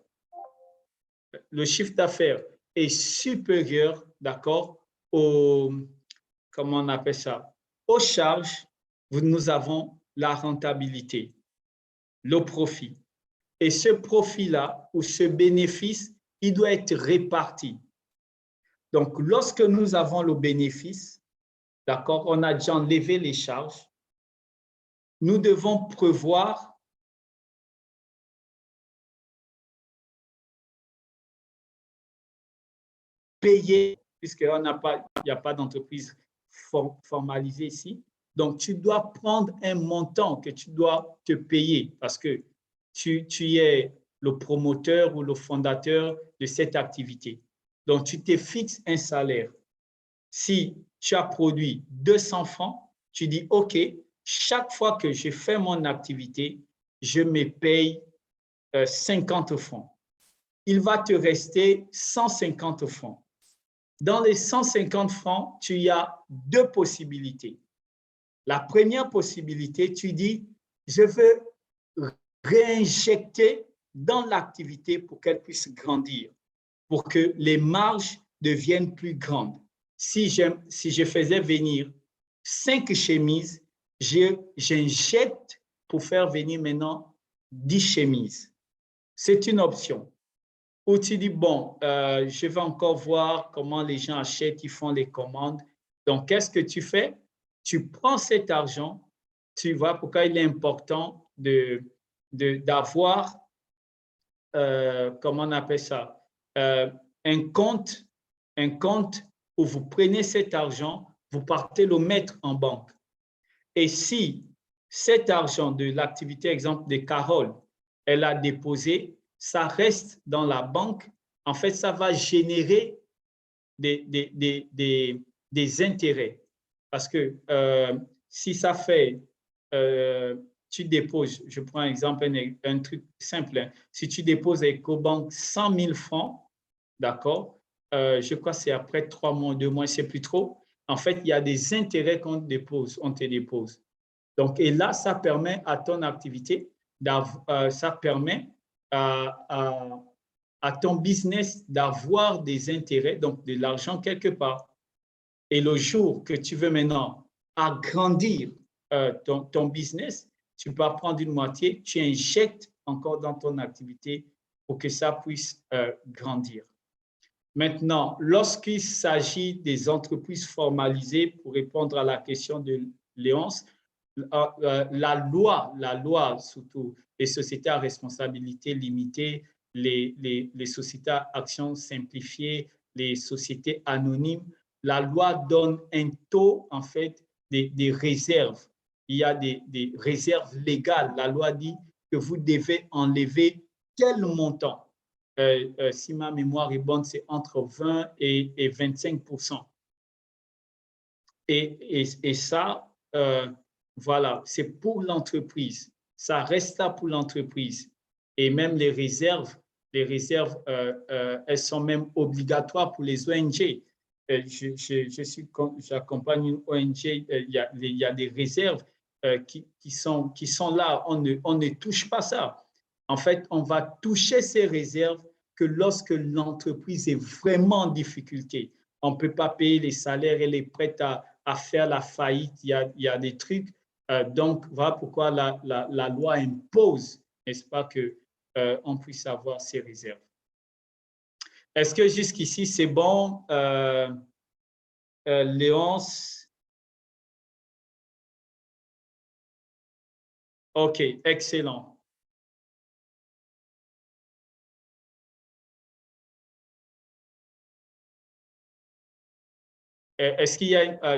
d'accord, comment on appelle ça, aux charges, nous avons la rentabilité, le profit. Et ce profit-là, ou ce bénéfice, il doit être réparti. Donc, lorsque nous avons le bénéfice, d'accord, on a déjà enlevé les charges, nous devons prévoir payer, puisqu'il n'y a pas d'entreprise formalisée ici. Donc, tu dois prendre un montant que tu dois te payer parce que tu es le promoteur ou le fondateur de cette activité. Donc, tu te fixes un salaire. Si tu as produit 200 francs, tu dis, OK, chaque fois que je fais mon activité, je me paye 50 francs. Il va te rester 150 francs. Dans les 150 francs, tu as deux possibilités. La première possibilité, tu dis, je veux réinjecter dans l'activité pour qu'elle puisse grandir, pour que les marges deviennent plus grandes. Si je faisais venir 5 chemises, j'injecte pour faire venir maintenant 10 chemises. C'est une option. Ou tu dis, bon, je vais encore voir comment les gens achètent, ils font les commandes. Donc, qu'est-ce que tu fais? Tu prends cet argent, tu vois pourquoi il est important d'avoir, comment on appelle ça, un compte où vous prenez cet argent, vous partez le mettre en banque. Et si cet argent de l'activité, exemple de Carole, elle a déposé, ça reste dans la banque, en fait, ça va générer des intérêts. Parce que si ça fait, tu déposes, je prends un exemple, un truc simple, hein. Si tu déposes avec Ecobank 100 000 francs, d'accord, je crois que c'est après 3 mois, 2 mois, c'est plus trop. En fait, il y a des intérêts qu'on te dépose. Donc, et là, ça permet à ton activité, ça permet à ton business d'avoir des intérêts, donc de l'argent quelque part. Et le jour que tu veux maintenant agrandir ton business, tu peux prendre une moitié, tu injectes encore dans ton activité pour que ça puisse grandir. Maintenant, lorsqu'il s'agit des entreprises formalisées, pour répondre à la question de Léonce, la loi, surtout les sociétés à responsabilité limitée, les sociétés à action simplifiée, les sociétés anonymes, la loi donne un taux, en fait, des réserves. Il y a des réserves légales. La loi dit que vous devez enlever tel montant. Si ma mémoire est bonne, c'est entre 20 et 25%. Et ça, voilà, c'est pour l'entreprise. Ça reste là pour l'entreprise. Et même les réserves, elles sont même obligatoires pour les ONG. J'accompagne une ONG, il y a des réserves qui sont là. On ne touche pas ça. En fait, on va toucher ces réserves que lorsque l'entreprise est vraiment en difficulté. On ne peut pas payer les salaires, elle est prête à faire la faillite, il y a des trucs. Donc, voilà pourquoi la loi impose, n'est-ce pas, qu'on puisse avoir ces réserves. Est-ce que jusqu'ici, c'est bon, Léonce? OK, excellent. Est-ce qu'il y a...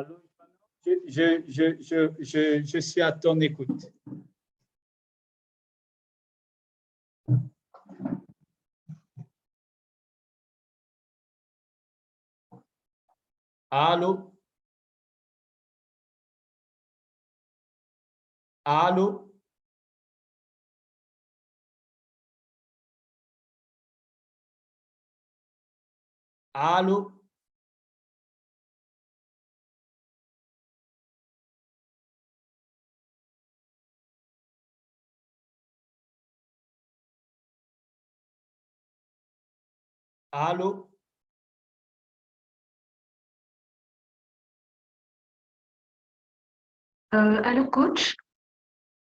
Allô, je suis à ton écoute. Allô? Allô? Allô? Allô? Allô, coach?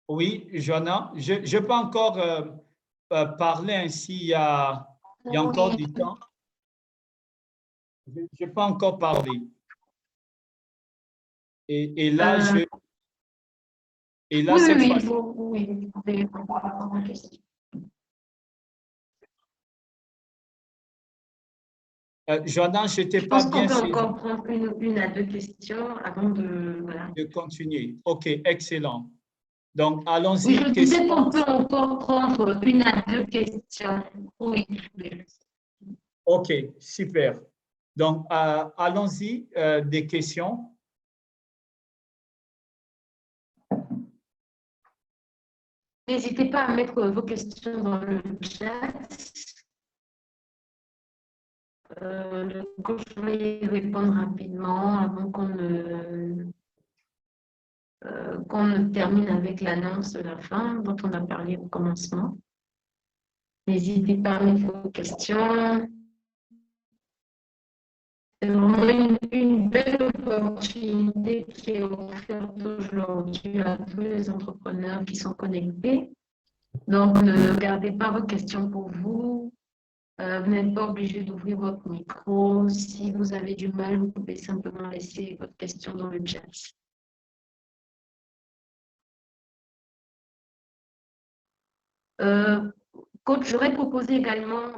Oui, Joanna, je peux encore parler ainsi, il y a encore Oui, du temps. Je peux encore parler. Et là, euh, oui, cette oui, fois-ci, oui, vous pouvez répondre à la question. Joanna, je ne t'ai Je pas pense qu'on bien peut saisi encore prendre une à deux questions avant de... Voilà. de continuer. OK, excellent. Donc, Oui, allons-y. je disais Question. qu'on peut encore prendre une à deux questions. Oui. OK, super. Donc, allons-y, des questions. N'hésitez pas à mettre vos questions dans le chat. Je vais y répondre rapidement avant qu'on ne termine avec l'annonce de la fin dont on a parlé au commencement. N'hésitez pas à mettre vos questions. C'est vraiment une belle opportunité qui est offerte aujourd'hui à tous les entrepreneurs qui sont connectés. Donc, ne gardez pas vos questions pour vous. Vous n'êtes pas obligé d'ouvrir votre micro. Si vous avez du mal, vous pouvez simplement laisser votre question dans le chat. Coach, j'aurais proposé également,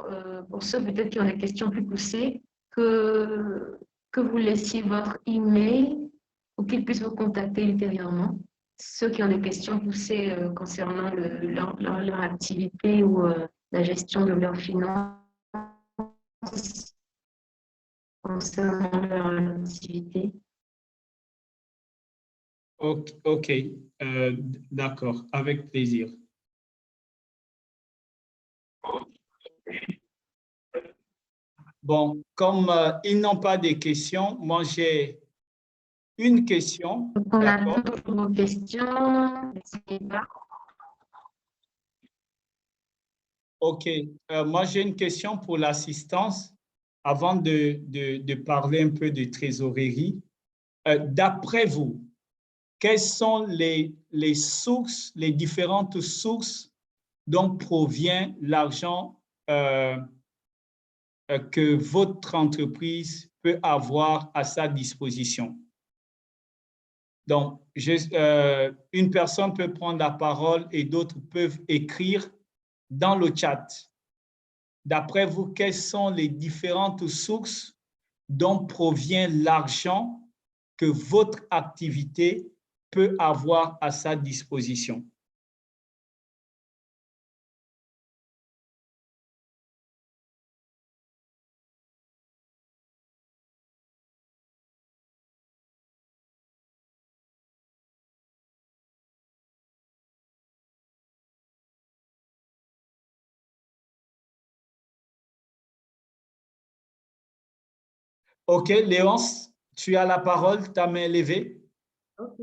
pour ceux peut-être qui ont des questions plus poussées, que vous laissiez votre email pour qu'ils puissent vous contacter ultérieurement. Ceux qui ont des questions poussées concernant leur activité ou la gestion de leurs finances, concernant leur activité. OK, d'accord, avec plaisir. Bon, comme ils n'ont pas de questions, moi j'ai une question. Donc, on D'accord. attend toujours vos questions. OK, moi j'ai une question pour l'assistance avant de parler un peu de trésorerie. D'après vous, quelles sont les sources, les différentes sources dont provient l'argent que votre entreprise peut avoir à sa disposition? Donc, une personne peut prendre la parole et d'autres peuvent écrire dans le chat. D'après vous, quelles sont les différentes sources dont provient l'argent que votre activité peut avoir à sa disposition? OK, Léonce, tu as la parole, ta main levée. Ok.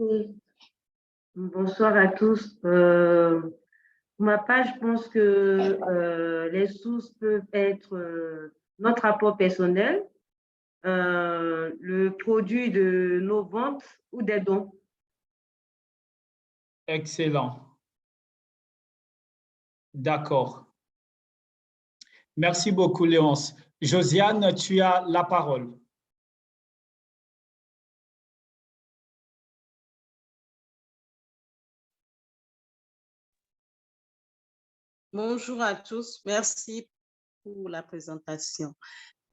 Bonsoir à tous. Pour ma part, je pense que les sources peuvent être notre apport personnel, le produit de nos ventes ou des dons. Excellent. D'accord. Merci beaucoup, Léonce. Josiane, tu as la parole. Bonjour à tous, merci pour la présentation.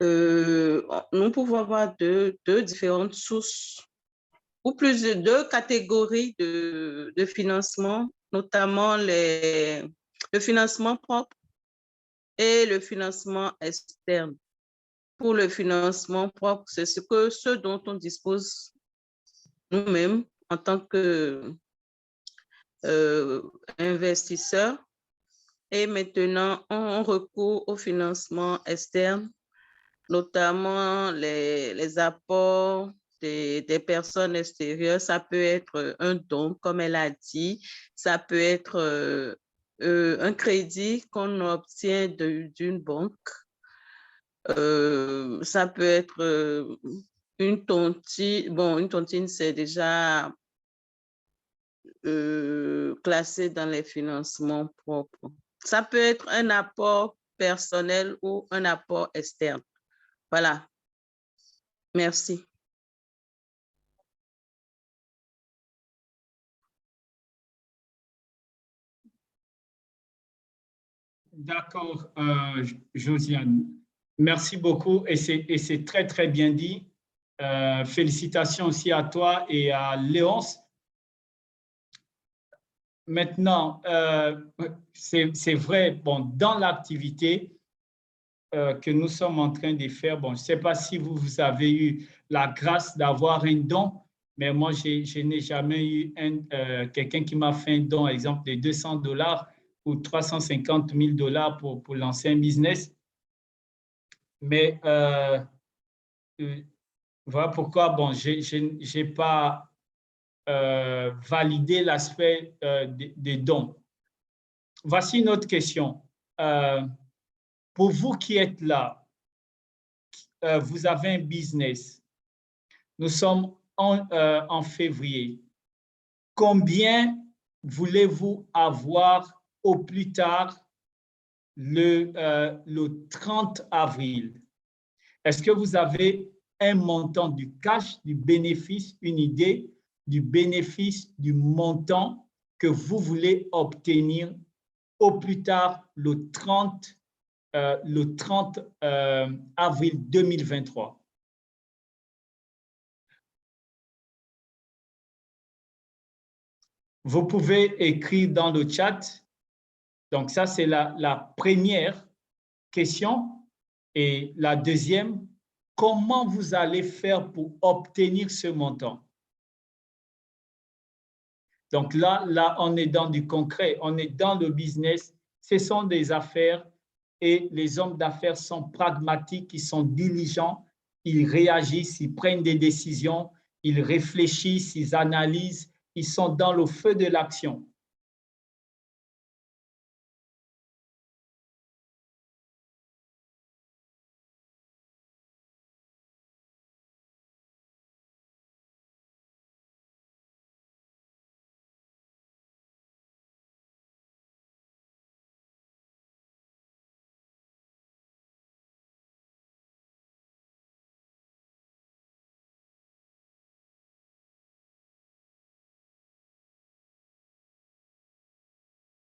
Nous pouvons avoir deux différentes sources ou plus de 2 catégories de financement, notamment le financement propre et le financement externe. Pour le financement propre, c'est ce dont on dispose nous-mêmes en tant qu'investisseurs. Et maintenant, on recourt au financement externe, notamment les apports des personnes extérieures. Ça peut être un don, comme elle a dit. Ça peut être un crédit qu'on obtient d'une banque. Ça peut être une tontine. Bon, une tontine, c'est déjà classé dans les financements propres. Ça peut être un apport personnel ou un apport externe. Voilà. Merci. D'accord, Josiane. Merci beaucoup et c'est très, très bien dit. Félicitations aussi à toi et à Léonce. Maintenant, c'est vrai, bon, dans l'activité que nous sommes en train de faire, bon, je ne sais pas si vous avez eu la grâce d'avoir un don, mais moi, je n'ai jamais eu quelqu'un qui m'a fait un don, exemple, de $200 ou 350 000 $ pour lancer un business. Mais voilà pourquoi, bon, je n'ai pas validé l'aspect des dons. Voici une autre question. Pour vous qui êtes là, vous avez un business. Nous sommes en février. Combien voulez-vous avoir au plus tard le 30 avril? Est-ce que vous avez un montant du cash, du bénéfice, une idée du bénéfice, du montant que vous voulez obtenir au plus tard le 30 avril 2023? Vous pouvez écrire dans le chat. Donc, ça, c'est la première question. Et la deuxième, comment vous allez faire pour obtenir ce montant? Donc là, on est dans du concret, on est dans le business. Ce sont des affaires et les hommes d'affaires sont pragmatiques, ils sont diligents, ils réagissent, ils prennent des décisions, ils réfléchissent, ils analysent, ils sont dans le feu de l'action.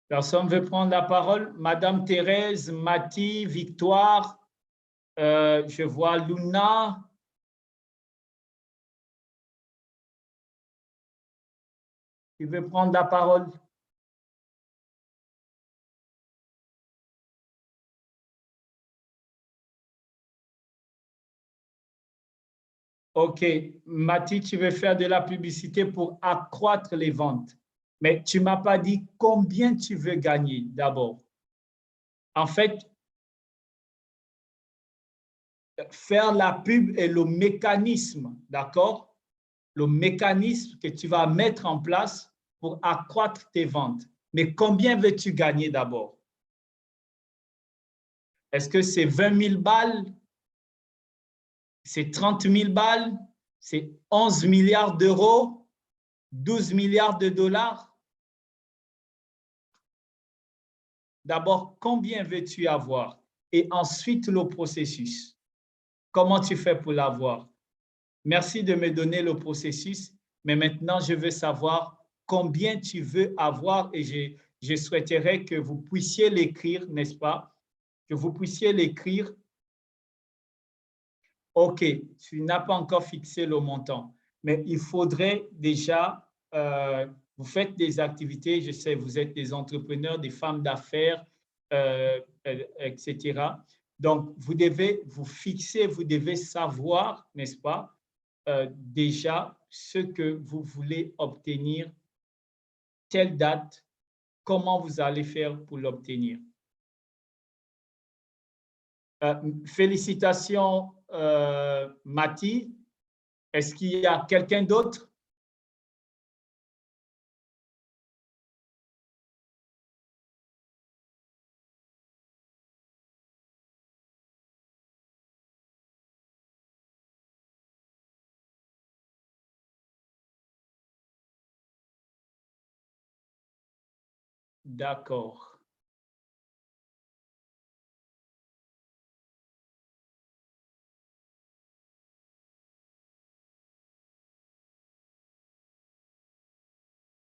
Personne veut prendre la parole? Madame Thérèse, Mathie, Victoire, je vois Luna. Qui veut prendre la parole? OK. Mathie, tu veux faire de la publicité pour accroître les ventes. Mais tu ne m'as pas dit combien tu veux gagner d'abord. En fait, faire la pub est le mécanisme, d'accord? Le mécanisme que tu vas mettre en place pour accroître tes ventes. Mais combien veux-tu gagner d'abord? Est-ce que c'est 20 000 balles? C'est 30 000 balles? C'est 11 milliards d'euros? 12 milliards de dollars? D'abord, combien veux-tu avoir? Et ensuite, le processus. Comment tu fais pour l'avoir? Merci de me donner le processus, mais maintenant, je veux savoir combien tu veux avoir et je souhaiterais que vous puissiez l'écrire, n'est-ce pas? Que vous puissiez l'écrire. OK, tu n'as pas encore fixé le montant. mais il faudrait déjà, vous faites des activités, je sais, vous êtes des entrepreneurs, des femmes d'affaires, etc. Donc, vous devez vous fixer, vous devez savoir, n'est-ce pas, déjà ce que vous voulez obtenir, telle date, comment vous allez faire pour l'obtenir. Félicitations, Mathie. Est-ce qu'il y a quelqu'un d'autre? D'accord.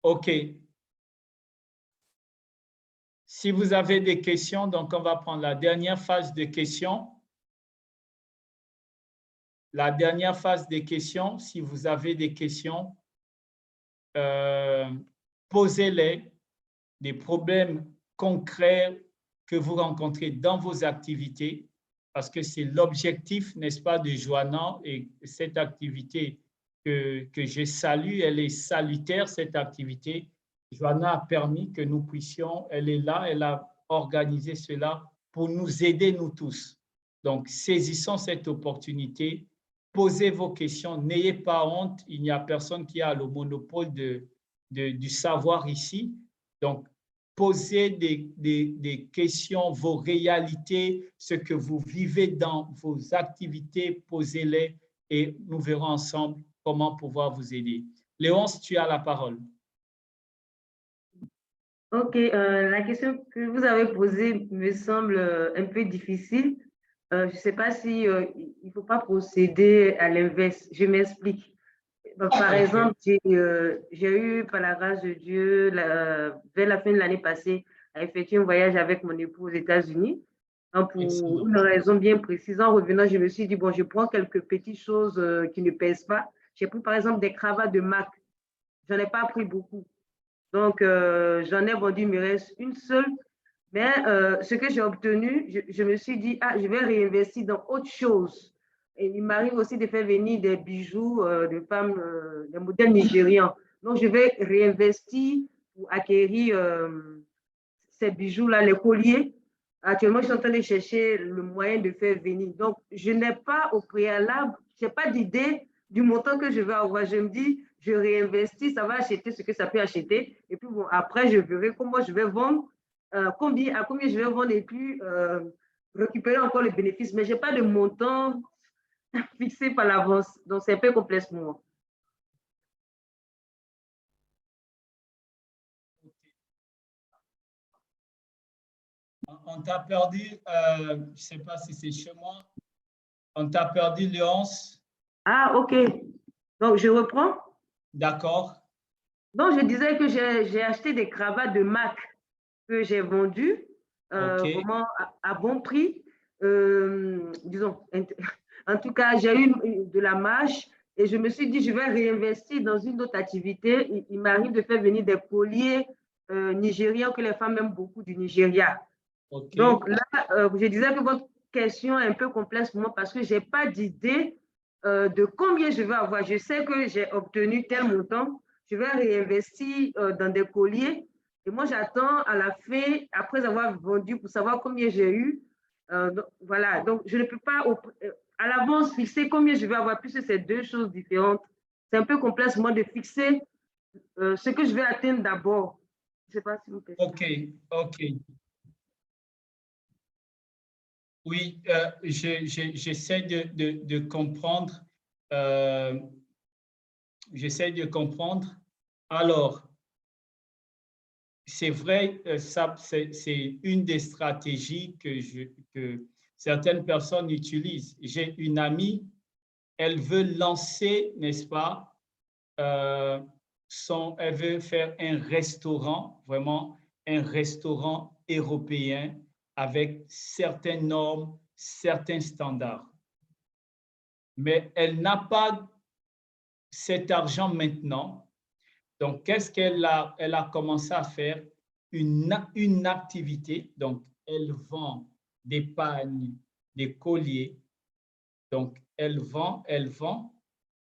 OK. Si vous avez des questions, donc on va prendre la dernière phase de questions. La dernière phase des questions, si vous avez des questions, posez-les, des problèmes concrets que vous rencontrez dans vos activités, parce que c'est l'objectif, n'est-ce pas, de Joanna, et cette activité que je salue, elle est salutaire, cette activité. Joanna a permis que nous puissions, elle est là, elle a organisé cela pour nous aider, nous tous. Donc, saisissons cette opportunité, posez vos questions, n'ayez pas honte, il n'y a personne qui a le monopole du savoir ici. Donc, posez des questions, vos réalités, ce que vous vivez dans vos activités, posez-les et nous verrons ensemble comment pouvoir vous aider. Léonce, tu as la parole. Ok, la question que vous avez posée me semble un peu difficile. Je ne sais pas si il ne faut pas procéder à l'inverse. Je m'explique. Par exemple, j'ai eu, par la grâce de Dieu, vers la fin de l'année passée, à effectuer un voyage avec mon époux aux États-Unis. Pour une raison bien précise, en revenant, je me suis dit, bon, je prends quelques petites choses qui ne pèsent pas. J'ai pris, par exemple, des cravates de marque. Je n'en ai pas pris beaucoup. Donc, j'en ai vendu, il me reste une seule. Mais ce que j'ai obtenu, je me suis dit, ah, je vais réinvestir dans autre chose. Et il m'arrive aussi de faire venir des bijoux de femmes, des modèles nigérians. Donc, je vais réinvestir pour acquérir ces bijoux-là, les colliers. Actuellement, je suis en train de chercher le moyen de faire venir. Donc, je n'ai pas au préalable, je n'ai pas d'idée du montant que je vais avoir. Je me dis, je réinvestis, ça va acheter ce que ça peut acheter. Et puis, bon, après, je verrai comment je vais vendre, à combien je vais vendre et puis récupérer encore le bénéfice. Mais je n'ai pas de montant fixé par l'avance. Donc, c'est un peu complexe pour moi. On t'a perdu, je ne sais pas si c'est chez moi, on t'a perdu, Léonce. Ah, OK. Donc, je reprends. D'accord. Donc, je disais que j'ai acheté des cravates de marque que j'ai vendues vraiment à bon prix. Disons, en tout cas, j'ai eu de la marge et je me suis dit, je vais réinvestir dans une autre activité. Il m'arrive de faire venir des colliers nigérians que les femmes aiment beaucoup du Nigeria. Donc là, je disais que votre question est un peu complexe pour moi parce que je n'ai pas d'idée de combien je vais avoir. Je sais que j'ai obtenu tel montant. Je vais réinvestir dans des colliers. Et moi, j'attends à la fin, après avoir vendu, pour savoir combien j'ai eu. Donc, voilà. Donc, je ne peux pas à l'avance fixer combien je vais avoir, puisque c'est deux choses différentes. C'est un peu complexe, moi, de fixer ce que je vais atteindre d'abord. Je ne sais pas si vous pouvez. OK. Oui, j'essaie de comprendre. J'essaie de comprendre. Alors, c'est vrai, ça, c'est une des stratégies que certaines personnes utilisent. J'ai une amie, elle veut lancer, n'est-ce pas, elle veut faire un restaurant, vraiment un restaurant européen avec certaines normes, certains standards. Mais elle n'a pas cet argent maintenant. Donc, qu'est-ce qu'elle elle a commencé à faire? Une activité. Donc, elle vend des pagnes, des colliers. Donc, elle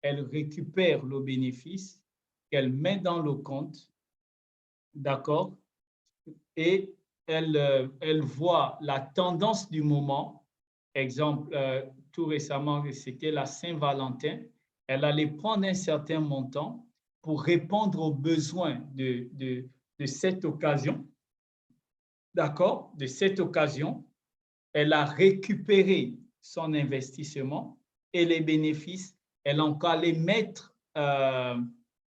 récupère le bénéfice qu'elle met dans le compte, d'accord? Et elle voit la tendance du moment. Exemple, tout récemment, c'était la Saint-Valentin. Elle allait prendre un certain montant pour répondre aux besoins de cette occasion. D'accord? De cette occasion, elle a récupéré son investissement et les bénéfices, elle a encore les mettre dans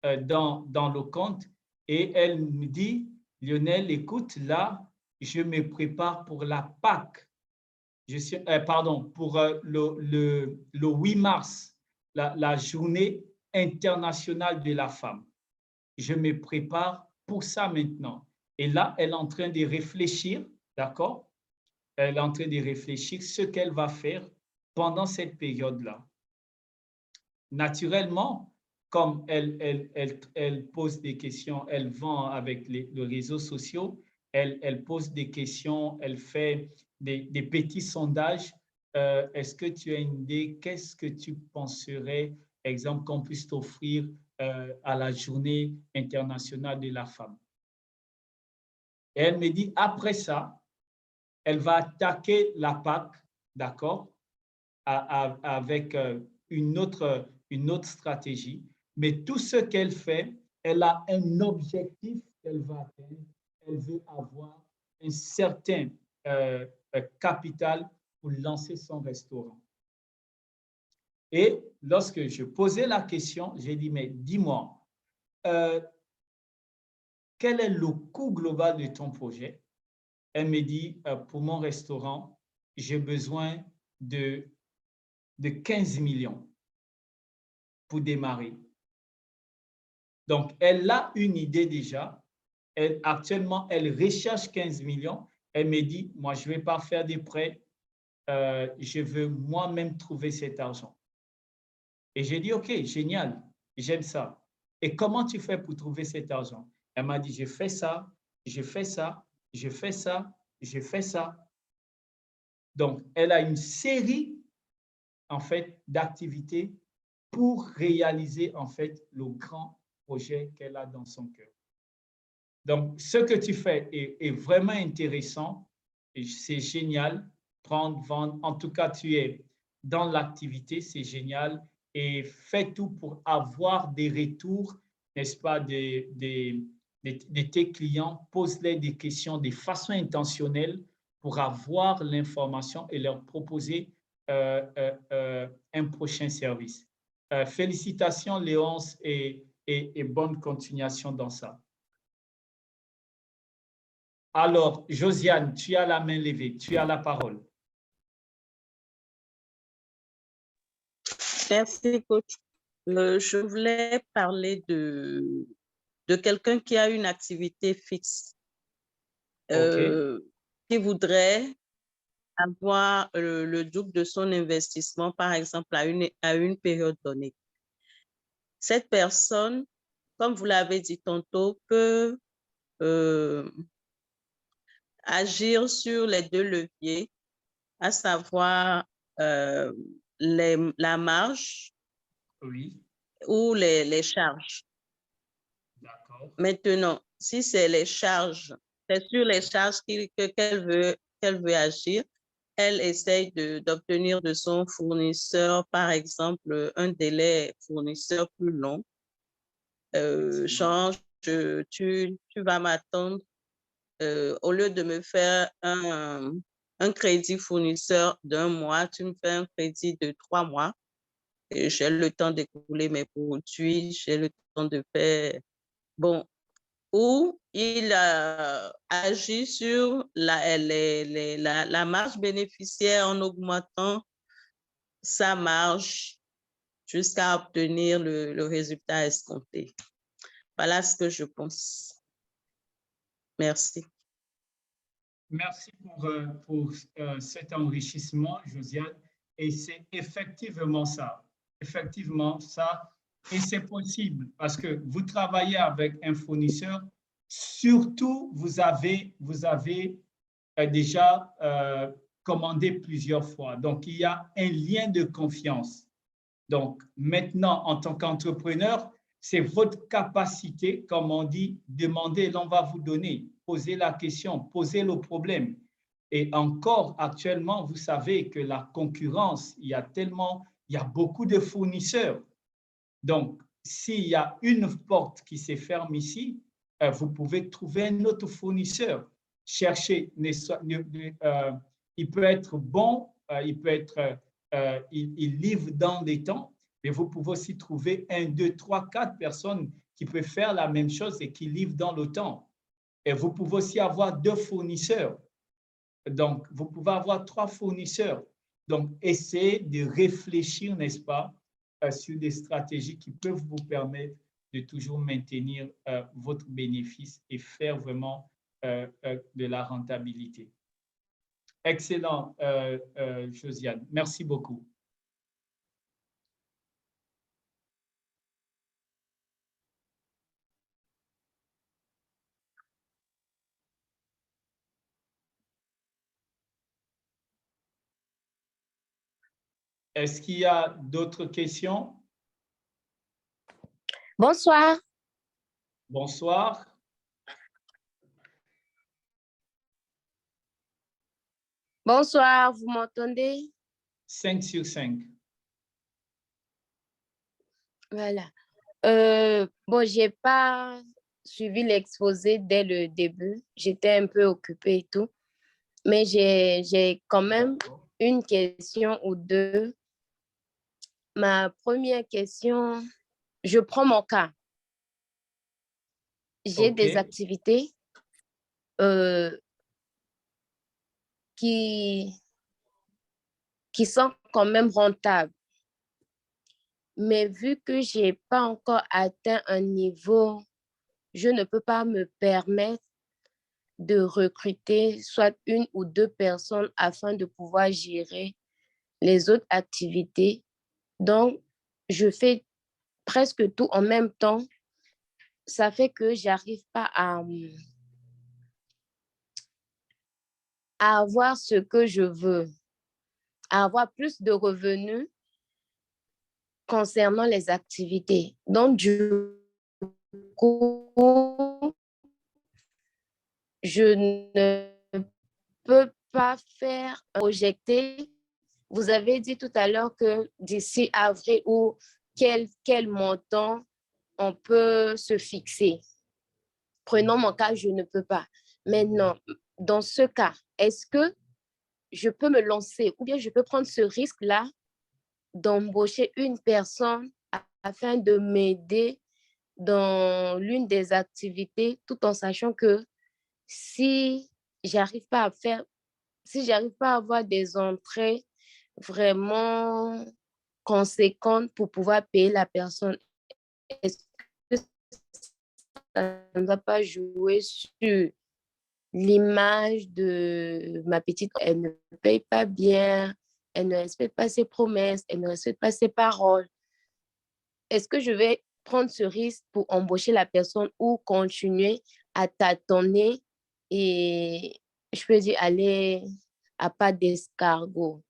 le compte et elle me dit, Lionel, écoute, là, je me prépare pour la Pâques. Pour le 8 mars, la journée internationale de la femme. Je me prépare pour ça maintenant. Et là, elle est en train de réfléchir, d'accord? Elle est en train de réfléchir ce qu'elle va faire pendant cette période-là. Naturellement, comme elle pose des questions, elle vend avec les réseaux sociaux, elle pose des questions, elle fait des petits sondages. Est-ce que tu as une idée? Qu'est-ce que tu penserais, exemple, qu'on puisse t'offrir à la journée internationale de la femme? Et elle me dit, après ça, elle va attaquer la Pâques, d'accord, avec une autre stratégie. Mais tout ce qu'elle fait, elle a un objectif qu'elle va atteindre. Elle veut avoir un certain capital pour lancer son restaurant. Et lorsque je posais la question, j'ai dit, mais dis-moi, quel est le coût global de ton projet? Elle me dit, pour mon restaurant, j'ai besoin de 15 millions pour démarrer. Donc, elle a une idée déjà. Actuellement, elle recherche 15 millions. Elle me dit, moi, je ne vais pas faire des prêts. Je veux moi-même trouver cet argent. Et j'ai dit, OK, génial, j'aime ça. Et comment tu fais pour trouver cet argent? Elle m'a dit, je fais ça, je fais ça, je fais ça, je fais ça. Donc, elle a une série, en fait, d'activités pour réaliser, en fait, le grand projet qu'elle a dans son cœur. Donc, ce que tu fais est vraiment intéressant et c'est génial. Prendre, vendre, en tout cas, tu es dans l'activité, c'est génial. Et fais tout pour avoir des retours, n'est-ce pas, de tes clients. Pose-les des questions de façon intentionnelle pour avoir l'information et leur proposer un prochain service. Félicitations, Léonce, et bonne continuation dans ça. Alors, Josiane, tu as la main levée, tu as la parole. Merci, coach. Je voulais parler de quelqu'un qui a une activité fixe, qui voudrait avoir le double de son investissement, par exemple, à une période donnée. Cette personne, comme vous l'avez dit tantôt, peut agir sur les deux leviers, à savoir la marge, oui, ou les charges. D'accord. Maintenant, si c'est les charges, c'est sur les charges qu'elle veut agir. Elle essaye d'obtenir de son fournisseur, par exemple, un délai fournisseur plus long. Genre, tu vas m'attendre, au lieu de me faire un crédit fournisseur d'1 mois, tu me fais un crédit de 3 mois. Et j'ai le temps d'écouler mes produits, j'ai le temps de faire... Bon, ou il agit sur la marge bénéficiaire en augmentant sa marge jusqu'à obtenir le résultat escompté. Voilà ce que je pense. Merci. Merci pour cet enrichissement, Josiane. Et c'est effectivement ça. Effectivement, ça, Et c'est possible parce que vous travaillez avec un fournisseur, surtout vous avez déjà commandé plusieurs fois. Donc, il y a un lien de confiance. Donc, maintenant, en tant qu'entrepreneur, c'est votre capacité, comme on dit, demander, l'on va vous donner, poser la question, poser le problème. Et encore, actuellement, vous savez que la concurrence, il y a beaucoup de fournisseurs. Donc, s'il y a une porte qui se ferme ici, vous pouvez trouver un autre fournisseur. Cherchez, il peut être bon, il livre dans les temps, mais vous pouvez aussi trouver 1, 2, 3, 4 personnes qui peuvent faire la même chose et qui livrent dans le temps. Et vous pouvez aussi avoir 2 fournisseurs. Donc, vous pouvez avoir 3 fournisseurs. Donc, essayez de réfléchir, n'est-ce pas, sur des stratégies qui peuvent vous permettre de toujours maintenir votre bénéfice et faire vraiment de la rentabilité. Excellent, Josiane. Merci beaucoup. Est-ce qu'il y a d'autres questions? Bonsoir. Bonsoir. Bonsoir, vous m'entendez? 5 sur 5. Voilà. Bon, je n'ai pas suivi l'exposé dès le début. J'étais un peu occupée et tout. Mais j'ai quand même une question ou deux. Ma première question, je prends mon cas. J'ai des activités qui sont quand même rentables. Mais vu que je n'ai pas encore atteint un niveau, je ne peux pas me permettre de recruter soit 1 ou 2 personnes afin de pouvoir gérer les autres activités. Donc, je fais presque tout en même temps. Ça fait que je n'arrive pas à avoir ce que je veux, à avoir plus de revenus concernant les activités. Donc, du coup, je ne peux pas faire projeter. Vous avez dit tout à l'heure que d'ici avril ou quel montant on peut se fixer. Prenons mon cas, je ne peux pas. Maintenant, dans ce cas, est-ce que je peux me lancer ou bien je peux prendre ce risque-là d'embaucher une personne afin de m'aider dans l'une des activités, tout en sachant que si j'arrive pas à avoir des entrées vraiment conséquentes pour pouvoir payer la personne, est-ce que ça ne va pas jouer sur l'image de ma petite? Elle ne paye pas bien, elle ne respecte pas ses promesses, elle ne respecte pas ses paroles. Est-ce que je vais prendre ce risque pour embaucher la personne ou continuer à tâtonner et je peux dire aller à pas d'escargot,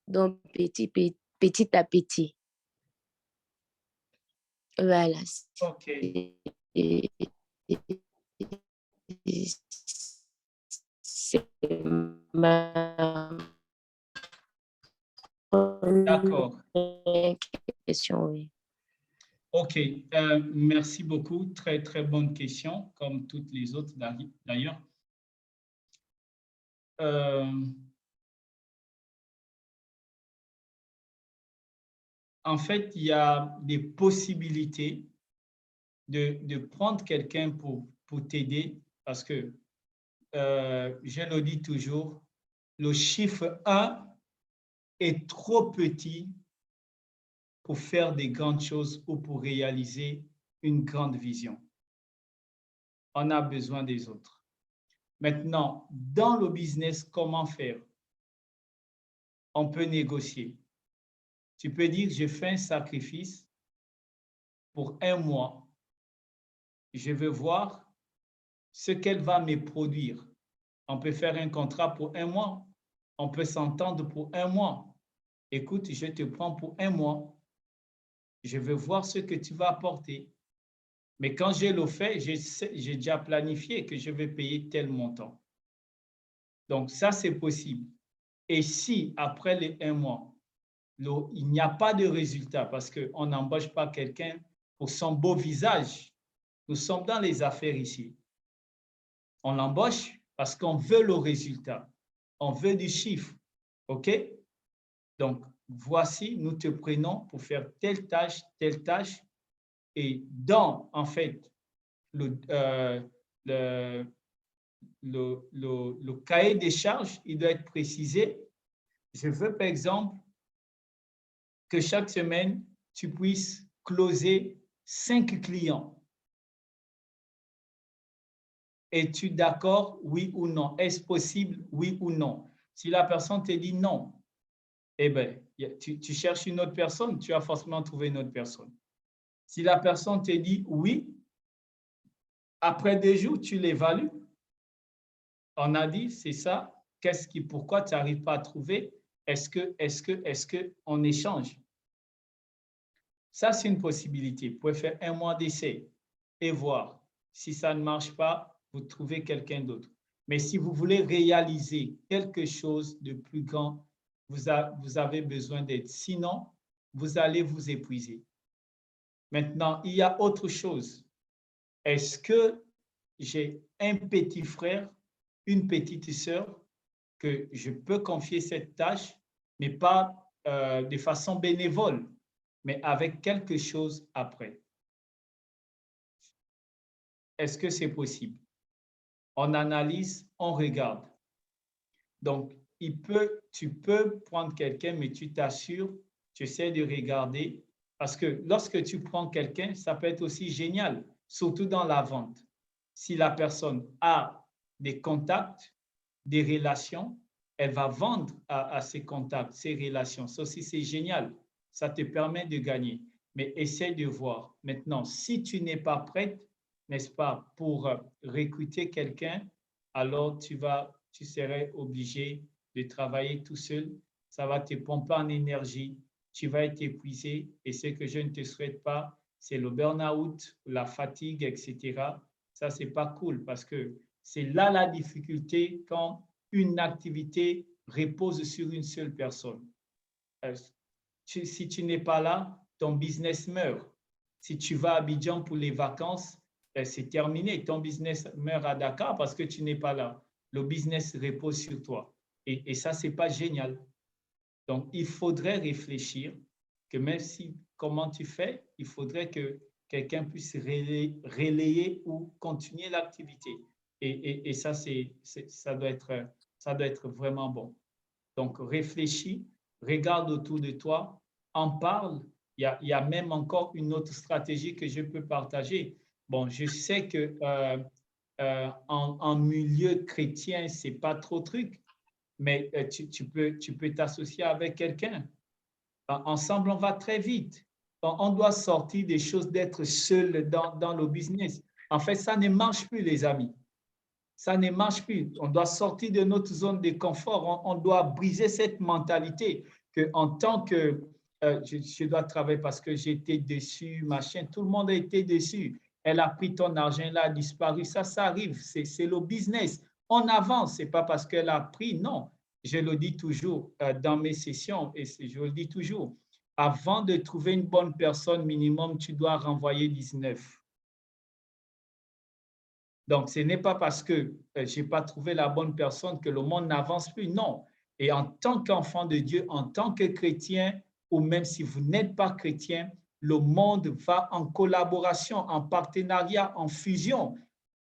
donc petit à petit. Voilà. OK. C'est ma D'accord. question, oui. OK. Merci beaucoup. Très, très bonne question, comme toutes les autres d'ailleurs. En fait, il y a des possibilités de prendre quelqu'un pour t'aider parce que, je le dis toujours, le chiffre 1 est trop petit pour faire des grandes choses ou pour réaliser une grande vision. On a besoin des autres. Maintenant, dans le business, comment faire? On peut négocier. Tu peux dire, je fais un sacrifice pour 1 mois. Je veux voir ce qu'elle va me produire. On peut faire un contrat pour 1 mois. On peut s'entendre pour 1 mois. Écoute, je te prends pour 1 mois. Je veux voir ce que tu vas apporter. Mais quand j'ai le fait, j'ai déjà planifié que je vais payer tel montant. Donc, ça, c'est possible. Et si, après les 1 mois, il n'y a pas de résultat parce qu'on n'embauche pas quelqu'un pour son beau visage, nous sommes dans les affaires ici. On l'embauche parce qu'on veut le résultat. On veut du chiffre. OK? Donc, voici, nous te prenons pour faire telle tâche. Et dans, en fait, le cahier des charges, il doit être précisé. Je veux, par exemple, que chaque semaine, tu puisses closer 5 clients. Es-tu d'accord, oui ou non? Est-ce possible, oui ou non? Si la personne te dit non, eh bien, tu cherches une autre personne, tu as forcément trouvé une autre personne. Si la personne te dit oui, après 2 jours, tu l'évalues. On a dit, c'est ça. Pourquoi tu n'arrives pas à trouver? Est-ce qu'on échange? Ça, c'est une possibilité. Vous pouvez faire 1 mois d'essai et voir. Si ça ne marche pas, vous trouvez quelqu'un d'autre. Mais si vous voulez réaliser quelque chose de plus grand, vous avez besoin d'aide. Sinon, vous allez vous épuiser. Maintenant, il y a autre chose. Est-ce que j'ai un petit frère, une petite sœur, que je peux confier cette tâche, mais pas de façon bénévole, mais avec quelque chose après? Est-ce que c'est possible? On analyse, on regarde. Donc, tu peux prendre quelqu'un, mais tu t'assures, tu essaies de regarder, parce que lorsque tu prends quelqu'un, ça peut être aussi génial, surtout dans la vente. Si la personne a des contacts, des relations, elle va vendre à ses contacts, ses relations. Ça aussi, c'est génial. Ça te permet de gagner. Mais essaie de voir. Maintenant, si tu n'es pas prête, n'est-ce pas, pour recruter quelqu'un, alors tu serais obligé de travailler tout seul. Ça va te pomper en énergie. Tu vas être épuisé. Et ce que je ne te souhaite pas, c'est le burn-out, la fatigue, etc. Ça, ce n'est pas cool parce que c'est là la difficulté quand une activité repose sur une seule personne. Si tu n'es pas là, ton business meurt. Si tu vas à Abidjan pour les vacances, c'est terminé. Ton business meurt à Dakar parce que tu n'es pas là. Le business repose sur toi. Et ça, ce n'est pas génial. Donc, il faudrait réfléchir que même si, comment tu fais, il faudrait que quelqu'un puisse relayer ou continuer l'activité. Et ça, ça doit être vraiment bon. Donc, réfléchis, regarde autour de toi, en parle. Il y a même encore une autre stratégie que je peux partager. Bon, je sais que en milieu chrétien, ce n'est pas trop truc, mais tu peux t'associer avec quelqu'un. Ensemble, on va très vite. On doit sortir des choses d'être seul dans le business. En fait, ça ne marche plus, les amis. Ça ne marche plus. On doit sortir de notre zone de confort. On doit briser cette mentalité qu'en tant que je dois travailler parce que j'ai été déçu, machin. Tout le monde a été déçu. Elle a pris ton argent, elle a disparu. Ça arrive. C'est le business. On avance. Ce n'est pas parce qu'elle a pris. Non. Je le dis toujours dans mes sessions et je le dis toujours. Avant de trouver une bonne personne, minimum, tu dois renvoyer 19. Donc, ce n'est pas parce que je n'ai pas trouvé la bonne personne que le monde n'avance plus. Non. Et en tant qu'enfant de Dieu, en tant que chrétien, ou même si vous n'êtes pas chrétien, le monde va en collaboration, en partenariat, en fusion.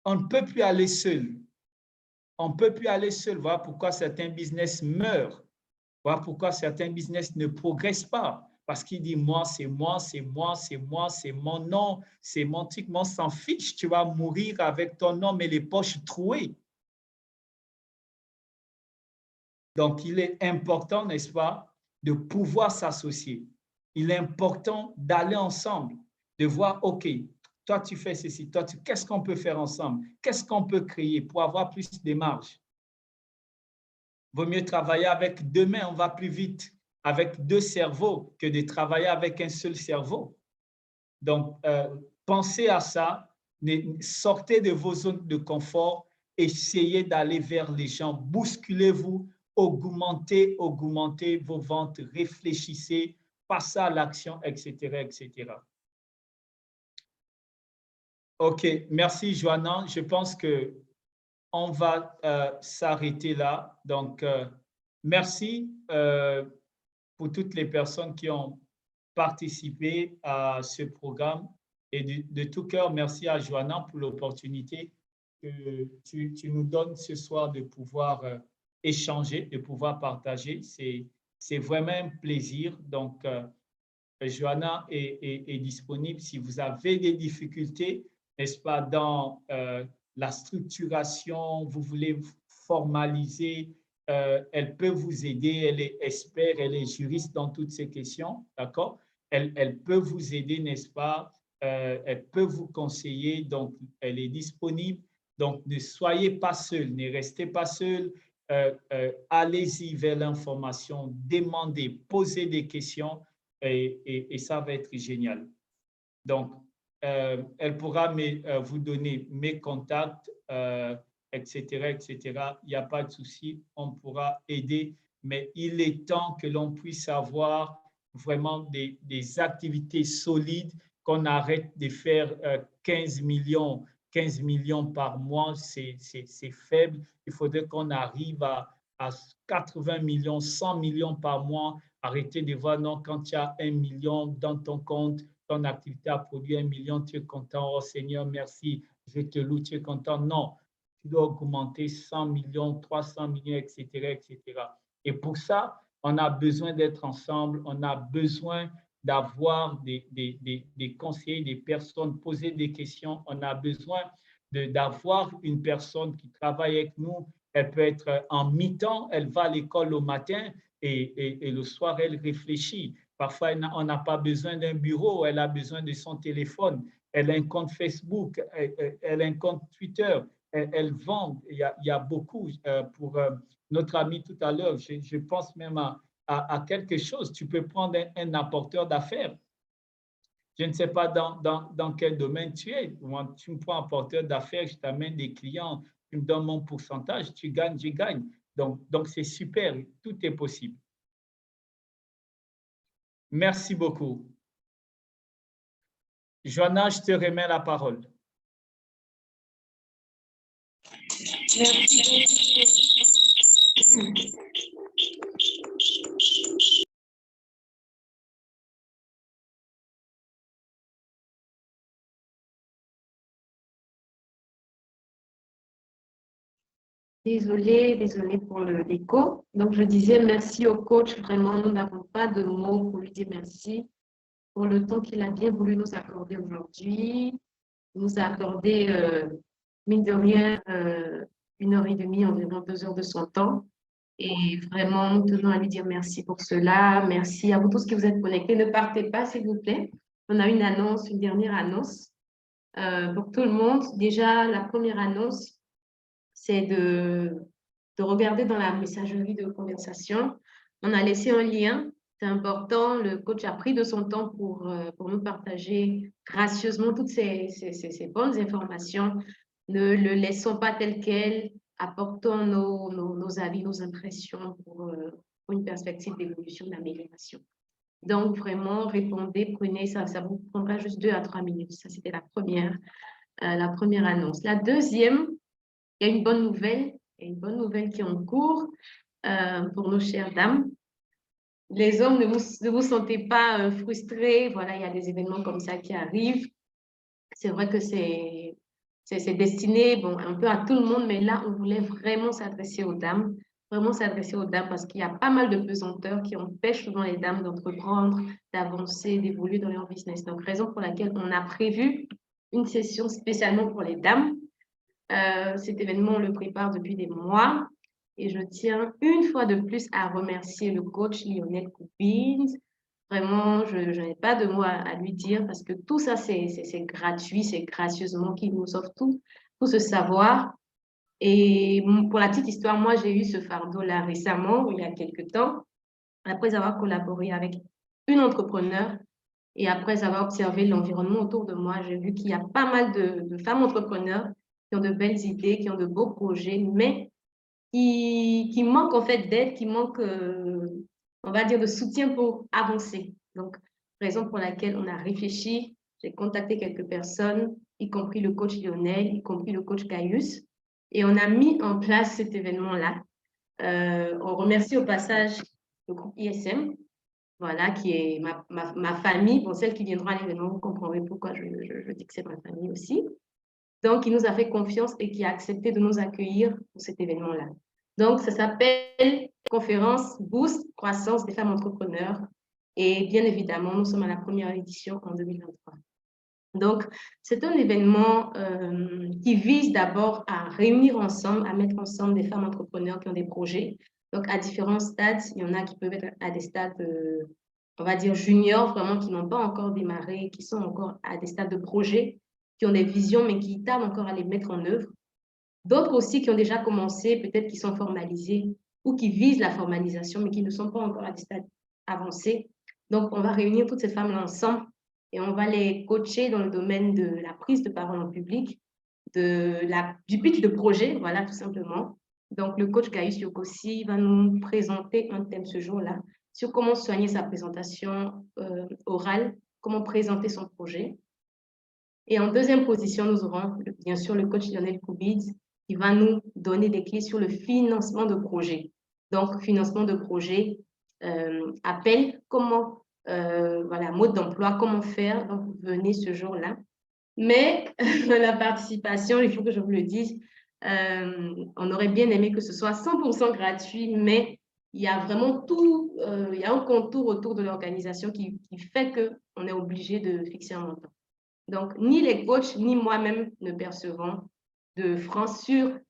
On ne peut plus aller seul. On ne peut plus aller seul. Voilà pourquoi certains business meurent. Voilà pourquoi certains business ne progressent pas. Parce qu'il dit, moi, c'est moi, c'est moi, c'est moi, c'est mon nom, c'est mon truc, moi, on s'en fiche, tu vas mourir avec ton nom et les poches trouées. Donc, il est important, n'est-ce pas, de pouvoir s'associer. Il est important d'aller ensemble. de voir, OK, toi, tu fais ceci, toi, qu'est-ce qu'on peut faire ensemble? Qu'est-ce qu'on peut créer pour avoir plus de marge? Vaut mieux travailler avec 2 mains, on va plus vite avec 2 cerveaux que de travailler avec un seul cerveau. Donc, pensez à ça, sortez de vos zones de confort, essayez d'aller vers les gens, bousculez-vous, augmentez vos ventes, réfléchissez, passez à l'action, etc., etc. OK, merci Joanna. Je pense qu'on va s'arrêter là. Donc, merci pour toutes les personnes qui ont participé à ce programme. Et de tout cœur, merci à Joanna pour l'opportunité que tu nous donnes ce soir de pouvoir échanger, de pouvoir partager. C'est vraiment un plaisir. Donc, Joanna est disponible si vous avez des difficultés, n'est-ce pas, dans la structuration, vous voulez formaliser, elle peut vous aider, elle est experte, elle est juriste dans toutes ces questions, d'accord? Elle peut vous aider, n'est-ce pas? Elle peut vous conseiller, donc elle est disponible. Donc, ne soyez pas seul, ne restez pas seul. Allez-y vers l'information, demandez, posez des questions et ça va être génial. Donc, elle pourra vous donner mes contacts, etc., etc. Il n'y a pas de souci, on pourra aider, mais il est temps que l'on puisse avoir vraiment des activités solides, qu'on arrête de faire 15 millions par mois, c'est faible. Il faudrait qu'on arrive à 80 millions, 100 millions par mois. Arrêtez de voir, non, quand il y a 1 million dans ton compte, ton activité a produit 1 million, tu es content, oh Seigneur, merci, je te loue, tu es content. Non, tu dois augmenter 100 millions, 300 millions, etc., etc. Et pour ça, on a besoin d'être ensemble, on a besoin d'avoir des conseillers, des personnes, poser des questions. On a besoin d'avoir une personne qui travaille avec nous. Elle peut être en mi-temps, elle va à l'école au matin et le soir, elle réfléchit. Parfois, on n'a pas besoin d'un bureau, elle a besoin de son téléphone. Elle a un compte Facebook, elle a un compte Twitter, elle vend. Il y a beaucoup. Pour notre ami tout à l'heure, je pense même à quelque chose. Tu peux prendre un apporteur d'affaires. Je ne sais pas dans quel domaine tu es. Moi, tu me prends un apporteur d'affaires, je t'amène des clients, tu me donnes mon pourcentage, tu gagnes, je gagne. Donc c'est super, tout est possible. Merci beaucoup. Joanna, je te remets la parole. Merci. Désolée pour l'écho. Donc, je disais merci au coach. Vraiment, nous n'avons pas de mots pour lui dire merci pour le temps qu'il a bien voulu nous accorder aujourd'hui. Il nous a accordé, mine de rien, 1h30, environ 2 heures de son temps. Et vraiment, nous tenons à lui dire merci pour cela. Merci à vous tous qui vous êtes connectés. Ne partez pas, s'il vous plaît. On a une annonce, une dernière annonce pour tout le monde. Déjà, la première annonce, c'est de regarder dans la messagerie de conversation. On a laissé un lien, c'est important. Le coach a pris de son temps pour nous partager gracieusement toutes ces bonnes informations. Ne le laissons pas tel quel, apportons nos avis, nos impressions pour une perspective d'évolution, d'amélioration. Donc, vraiment, répondez, prenez, ça vous prendra juste 2 à 3 minutes. Ça, c'était la première annonce. La deuxième, il y a une bonne nouvelle, qui est en cours pour nos chères dames. Les hommes, ne vous sentez pas frustrés. Voilà, il y a des événements comme ça qui arrivent. C'est vrai que c'est destiné un peu à tout le monde, mais là, on voulait vraiment s'adresser aux dames. Parce qu'il y a pas mal de pesanteurs qui empêchent souvent les dames d'entreprendre, d'avancer, d'évoluer dans leur business. Donc, raison pour laquelle on a prévu une session spécialement pour les dames. Cet événement, on le prépare depuis des mois et je tiens une fois de plus à remercier le coach Lionel Coupins Vraiment, je n'ai pas de mots à lui dire parce que tout ça, c'est gratuit, c'est gracieusement qu'il nous offre tout ce savoir. Et pour la petite histoire, moi, j'ai eu ce fardeau-là récemment, il y a quelques temps, après avoir collaboré avec une entrepreneur et après avoir observé l'environnement autour de moi, j'ai vu qu'il y a pas mal de femmes entrepreneurs qui ont de belles idées, qui ont de beaux projets, mais qui manquent en fait d'aide, qui manquent, on va dire, de soutien pour avancer. Donc, raison pour laquelle on a réfléchi, j'ai contacté quelques personnes, y compris le coach Lionel, y compris le coach Gaius, et on a mis en place cet événement-là. On remercie au passage le groupe ISM, voilà, qui est ma famille. Pour celles qui viendront à l'événement, vous comprendrez pourquoi je dis que c'est ma famille aussi. Donc, il nous a fait confiance et qui a accepté de nous accueillir pour cet événement-là. Donc, ça s'appelle Conférence Boost Croissance des femmes entrepreneurs. Et bien évidemment, nous sommes à la première édition en 2023. Donc, c'est un événement qui vise d'abord à réunir ensemble, à mettre ensemble des femmes entrepreneurs qui ont des projets. Donc, à différents stades, il y en a qui peuvent être à des stades, on va dire, juniors, vraiment, qui n'ont pas encore démarré, qui sont encore à des stades de projet, qui ont des visions, mais qui tardent encore à les mettre en œuvre. D'autres aussi qui ont déjà commencé, peut-être qui sont formalisés ou qui visent la formalisation, mais qui ne sont pas encore à des stades avancés. Donc, on va réunir toutes ces femmes-là ensemble et on va les coacher dans le domaine de la prise de parole en public, du pitch de projet, voilà, tout simplement. Donc, le coach Gaius Yokossi va nous présenter un thème ce jour-là sur comment soigner sa présentation orale, comment présenter son projet. Et en deuxième position, nous aurons bien sûr le coach Lionel Koubidz qui va nous donner des clés sur le financement de projet. Donc, financement de projet, appel, comment, voilà, mode d'emploi, comment faire. Donc, venez ce jour-là. Mais la participation, il faut que je vous le dise, on aurait bien aimé que ce soit 100% gratuit, mais il y a vraiment tout, il y a un contour autour de l'organisation qui fait qu'on est obligé de fixer un montant. Donc, ni les coachs, ni moi-même ne percevons de francs sur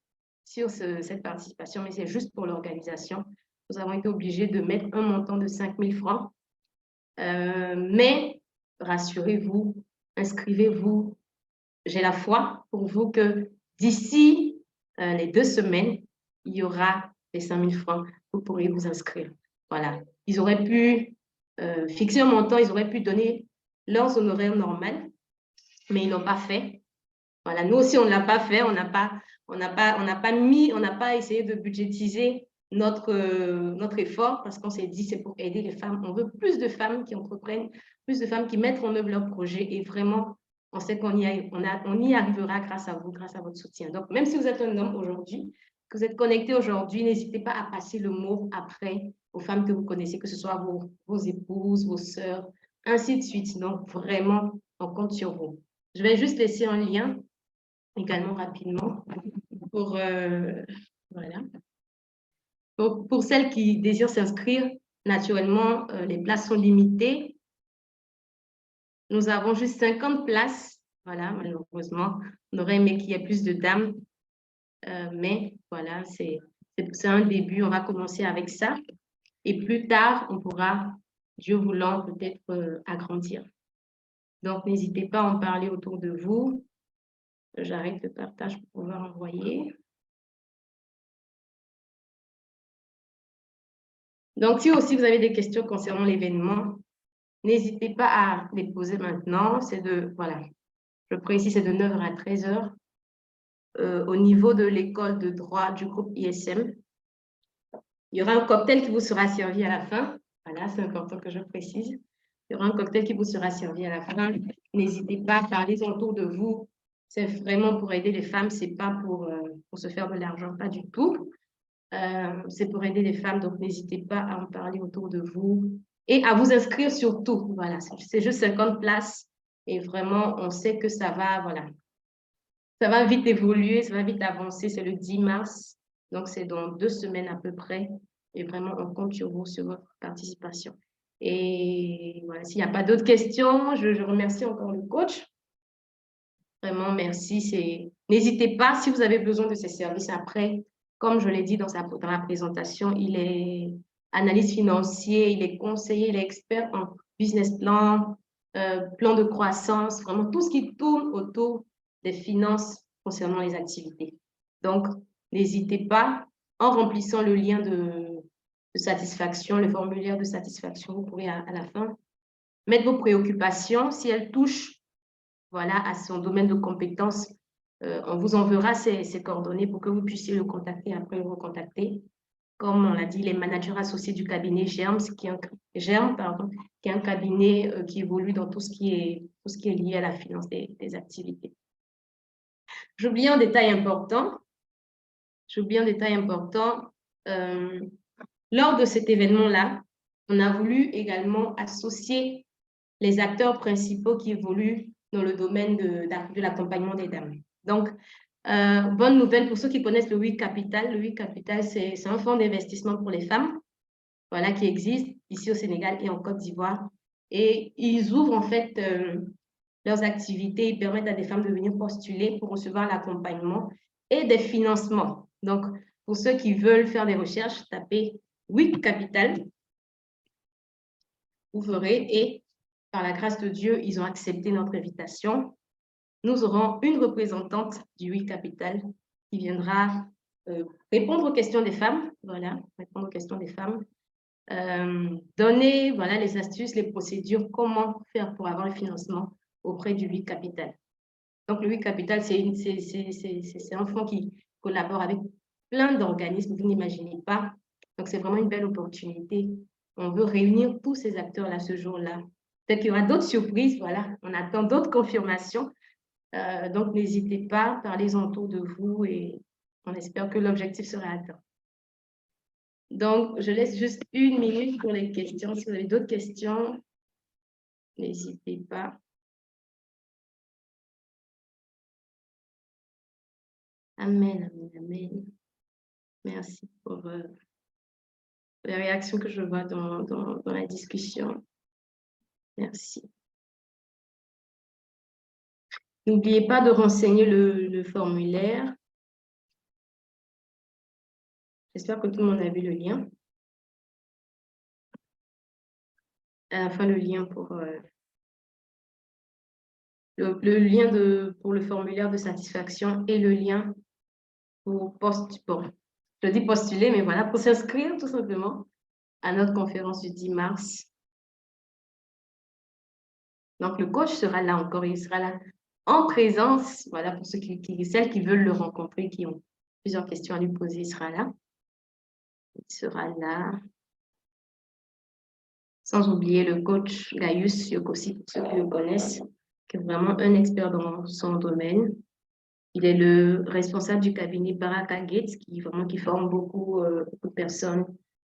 cette participation, mais c'est juste pour l'organisation. Nous avons été obligés de mettre un montant de 5 000 francs. Mais rassurez-vous, inscrivez-vous. J'ai la foi pour vous que d'ici les 2 semaines, il y aura les 5 000 francs. Vous pourrez vous inscrire. Voilà. Ils auraient pu fixer un montant, ils auraient pu donner leurs honoraires normaux, mais ils n'ont pas fait. Voilà, nous aussi, on ne l'a pas fait. On n'a pas essayé de budgétiser notre effort parce qu'on s'est dit c'est pour aider les femmes. On veut plus de femmes qui entreprennent, plus de femmes qui mettent en œuvre leurs projets et vraiment, on sait qu'on y arrivera grâce à vous, grâce à votre soutien. Donc, même si vous êtes un homme aujourd'hui, que vous êtes connecté aujourd'hui, n'hésitez pas à passer le mot après aux femmes que vous connaissez, que ce soit vos épouses, vos sœurs, ainsi de suite. Donc, vraiment, on compte sur vous. Je vais juste laisser un lien également rapidement pour, voilà. Pour celles qui désirent s'inscrire, naturellement, les places sont limitées. Nous avons juste 50 places. Voilà, malheureusement, on aurait aimé qu'il y ait plus de dames. Mais voilà, c'est un début. On va commencer avec ça. Et plus tard, on pourra, Dieu voulant, peut-être agrandir. Donc, n'hésitez pas à en parler autour de vous. J'arrête le partage pour pouvoir envoyer. Donc, si aussi vous avez des questions concernant l'événement, n'hésitez pas à les poser maintenant. Voilà, je précise, c'est de 9h à 13h au niveau de l'école de droit du groupe ISM. Il y aura un cocktail qui vous sera servi à la fin. Voilà, c'est important que je précise. Il y aura un cocktail qui vous sera servi à la fin. N'hésitez pas à parler autour de vous. C'est vraiment pour aider les femmes, ce n'est pas pour se faire de l'argent, pas du tout. C'est pour aider les femmes, donc n'hésitez pas à en parler autour de vous et à vous inscrire surtout. Voilà, c'est juste 50 places et vraiment, on sait que ça va, voilà, ça va vite évoluer, ça va vite avancer. C'est le 10 mars, donc c'est dans 2 semaines à peu près et vraiment, on compte sur vous, sur votre participation. Et voilà, s'il n'y a pas d'autres questions, je remercie encore le coach. Vraiment, merci. N'hésitez pas, si vous avez besoin de ces services après, comme je l'ai dit dans la présentation, il est analyste financier, il est conseiller, il est expert business plan, plan de croissance, vraiment tout ce qui tourne autour des finances concernant les activités. Donc, n'hésitez pas, en remplissant le lien de satisfaction, le formulaire de satisfaction, vous pourrez à la fin mettre vos préoccupations. Si elles touchent voilà, à son domaine de compétences, on vous enverra ces coordonnées pour que vous puissiez le contacter, après le recontacter. Comme on l'a dit, les managers associés du cabinet GERM, qui est un cabinet qui évolue dans tout ce qui est lié à la finance des activités. J'oublie un détail important. Lors de cet événement-là, on a voulu également associer les acteurs principaux qui évoluent dans le domaine de l'accompagnement des dames. Donc, bonne nouvelle pour ceux qui connaissent le WIC Capital. Le WIC Capital, c'est un fonds d'investissement pour les femmes, voilà, qui existe ici au Sénégal et en Côte d'Ivoire. Et ils ouvrent en fait leurs activités, ils permettent à des femmes de venir postuler pour recevoir l'accompagnement et des financements. Donc, pour ceux qui veulent faire des recherches, tapez WIC Capital. Vous verrez, et par la grâce de Dieu, ils ont accepté notre invitation. Nous aurons une représentante du WIC Capital qui viendra répondre aux questions des femmes, voilà, répondre aux questions des femmes, donner voilà, les astuces, les procédures, comment faire pour avoir le financement auprès du WIC Capital. Donc, le WIC Capital, c'est un fonds qui collabore avec plein d'organismes, vous n'imaginez pas. Donc, c'est vraiment une belle opportunité. On veut réunir tous ces acteurs-là ce jour-là. Peut-être qu'il y aura d'autres surprises, voilà. On attend d'autres confirmations. Donc, n'hésitez pas, parlez-en autour de vous et on espère que l'objectif sera atteint. Donc, je laisse juste 1 minute pour les questions. Si vous avez d'autres questions, n'hésitez pas. Amen, amen, amen. Merci pour les réactions que je vois dans la discussion. Merci. N'oubliez pas de renseigner le formulaire. J'espère que tout le monde a vu le lien. À la fin, le lien pour le lien pour le formulaire de satisfaction et le lien pour je dis postuler, mais voilà, pour s'inscrire tout simplement à notre conférence du 10 mars. Donc, le coach sera là encore, il sera là en présence, voilà, pour celles qui veulent le rencontrer, qui ont plusieurs questions à lui poser, il sera là. Il sera là. Sans oublier le coach Gaius Yokosi, pour ceux qui le connaissent, qui est vraiment un expert dans son domaine. Il est le responsable du cabinet Baraka Gates, qui forme beaucoup de personnes,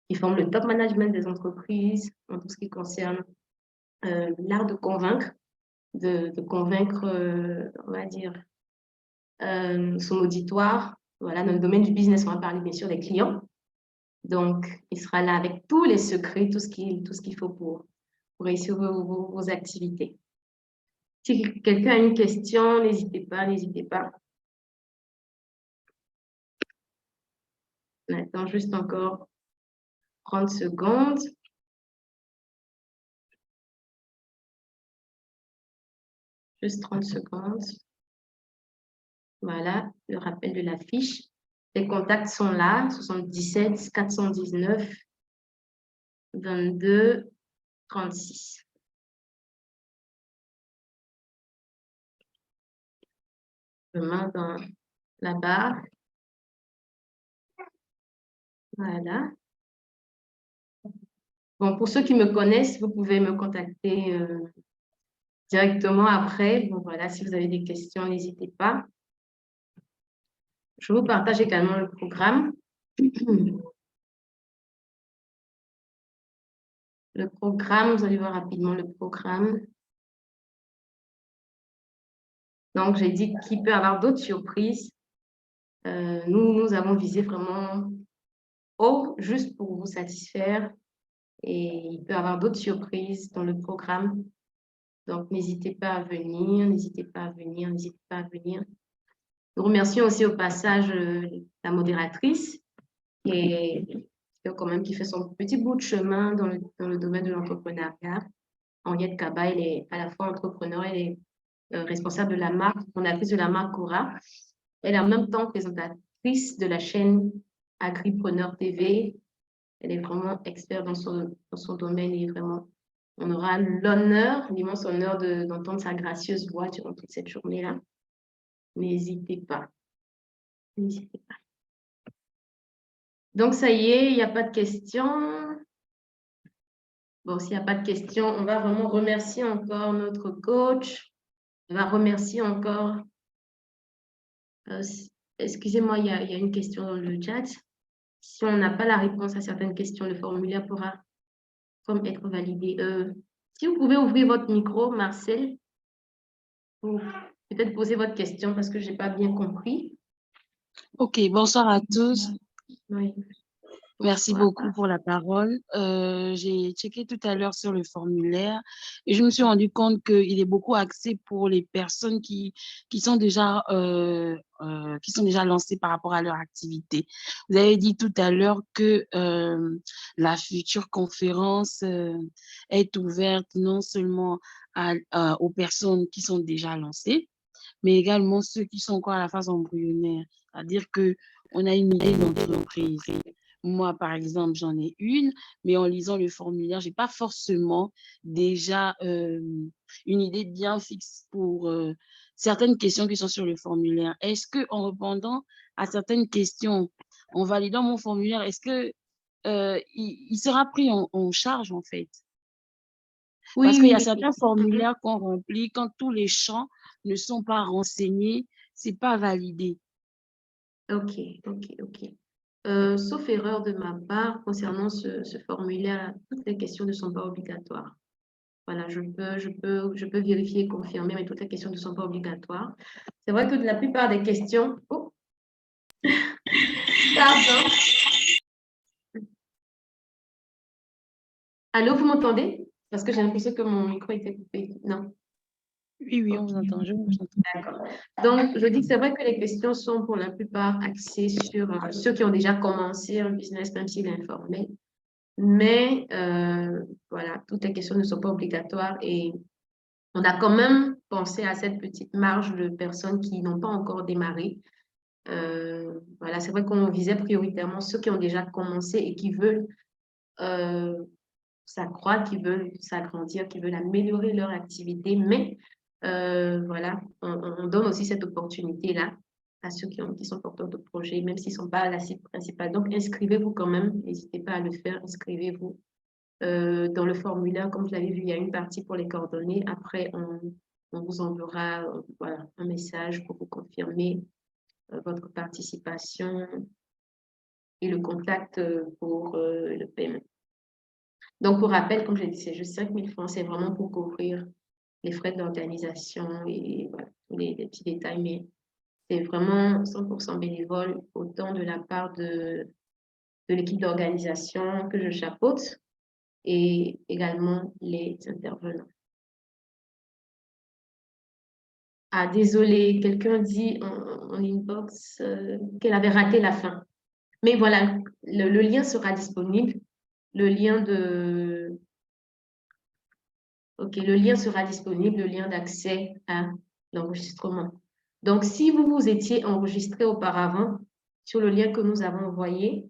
qui forme le top management des entreprises en tout ce qui concerne l'art de convaincre, de convaincre, on va dire, son auditoire. Voilà, dans le domaine du business, on va parler bien sûr des clients. Donc, il sera là avec tous les secrets, tout ce qu'il faut pour réussir vos activités. Si quelqu'un a une question, n'hésitez pas, n'hésitez pas. On attend juste encore 30 secondes. Juste 30 secondes. Voilà, le rappel de la fiche. Les contacts sont là, 77 419 22 36. Je mets dans la barre. Voilà. Bon, pour ceux qui me connaissent, vous pouvez me contacter directement après. Bon, voilà, si vous avez des questions, n'hésitez pas. Je vous partage également le programme. Le programme, vous allez voir rapidement le programme. Donc, j'ai dit qu'il peut y avoir d'autres surprises. Nous avons visé vraiment haut, juste pour vous satisfaire. Et il peut y avoir d'autres surprises dans le programme. Donc, n'hésitez pas à venir, n'hésitez pas à venir, n'hésitez pas à venir. Nous remercions aussi au passage la modératrice qui fait son petit bout de chemin dans le domaine de l'entrepreneuriat. Henriette Kaba, elle est à la fois entrepreneur, elle est responsable de la marque, fondatrice de la marque Cora. Elle est en même temps présentatrice de la chaîne Agripreneur TV. Elle est vraiment experte dans son domaine et vraiment, on aura l'honneur, l'immense honneur d'entendre sa gracieuse voix durant toute cette journée-là. N'hésitez pas. N'hésitez pas. Donc, ça y est, il n'y a pas de questions. Bon, s'il n'y a pas de questions, on va vraiment remercier encore notre coach. On va remercier encore. Excusez-moi, il y a une question dans le chat. Si on n'a pas la réponse à certaines questions, le formulaire pourra comme être validé. Si vous pouvez ouvrir votre micro, Marcel, pour peut-être poser votre question parce que je n'ai pas bien compris. Ok, bonsoir à tous. Oui. Merci beaucoup pour la parole. J'ai checké tout à l'heure sur le formulaire et je me suis rendu compte qu'il est beaucoup axé pour les personnes qui sont déjà lancées par rapport à leur activité. Vous avez dit tout à l'heure que la future conférence est ouverte non seulement aux personnes qui sont déjà lancées, mais également ceux qui sont encore à la phase embryonnaire. C'est-à-dire qu'on a une idée d'entreprise. Moi, par exemple, j'en ai une, mais en lisant le formulaire, je n'ai pas forcément déjà une idée bien fixe pour certaines questions qui sont sur le formulaire. Est-ce qu'en répondant à certaines questions, en validant mon formulaire, est-ce que il sera pris en charge, en fait? Oui, Parce qu'il y a oui. certains formulaires qu'on remplit, quand tous les champs ne sont pas renseignés, ce n'est pas validé. Ok. Sauf erreur de ma part, concernant ce formulaire, toutes les questions ne sont pas obligatoires. Voilà, je peux vérifier et confirmer, mais toutes les questions ne sont pas obligatoires. C'est vrai que la plupart des questions... Oh. Pardon. Allô, vous m'entendez? Parce que j'ai l'impression que mon micro était coupé. Non. Oui, on vous entend, je vous entends. D'accord. Donc, je dis que c'est vrai que les questions sont pour la plupart axées sur ceux qui ont déjà commencé un business, même s'il est informel. Mais voilà, toutes les questions ne sont pas obligatoires et on a quand même pensé à cette petite marge de personnes qui n'ont pas encore démarré. Voilà, c'est vrai qu'on visait prioritairement ceux qui ont déjà commencé et qui veulent s'accroître, qui veulent s'agrandir, qui veulent améliorer leur activité, mais voilà, on donne aussi cette opportunité-là à ceux qui sont porteurs de projets, même s'ils ne sont pas à la cible principale. Donc, inscrivez-vous quand même, n'hésitez pas à le faire, inscrivez-vous dans le formulaire. Comme je l'avais vu, il y a une partie pour les coordonnées. Après, on vous enverra voilà, un message pour vous confirmer votre participation et le contact pour le paiement. Donc, pour rappel, comme je l'ai dit, c'est juste 5 000 francs, c'est vraiment pour couvrir les frais d'organisation et voilà, tous les petits détails, mais c'est vraiment 100% bénévole, autant de la part de l'équipe d'organisation que je chapeaute et également les intervenants. Ah, désolé, quelqu'un dit en inbox qu'elle avait raté la fin. Mais voilà, le lien sera disponible. Le lien sera disponible, le lien d'accès à l'enregistrement. Donc, si vous vous étiez enregistré auparavant sur le lien que nous avons envoyé,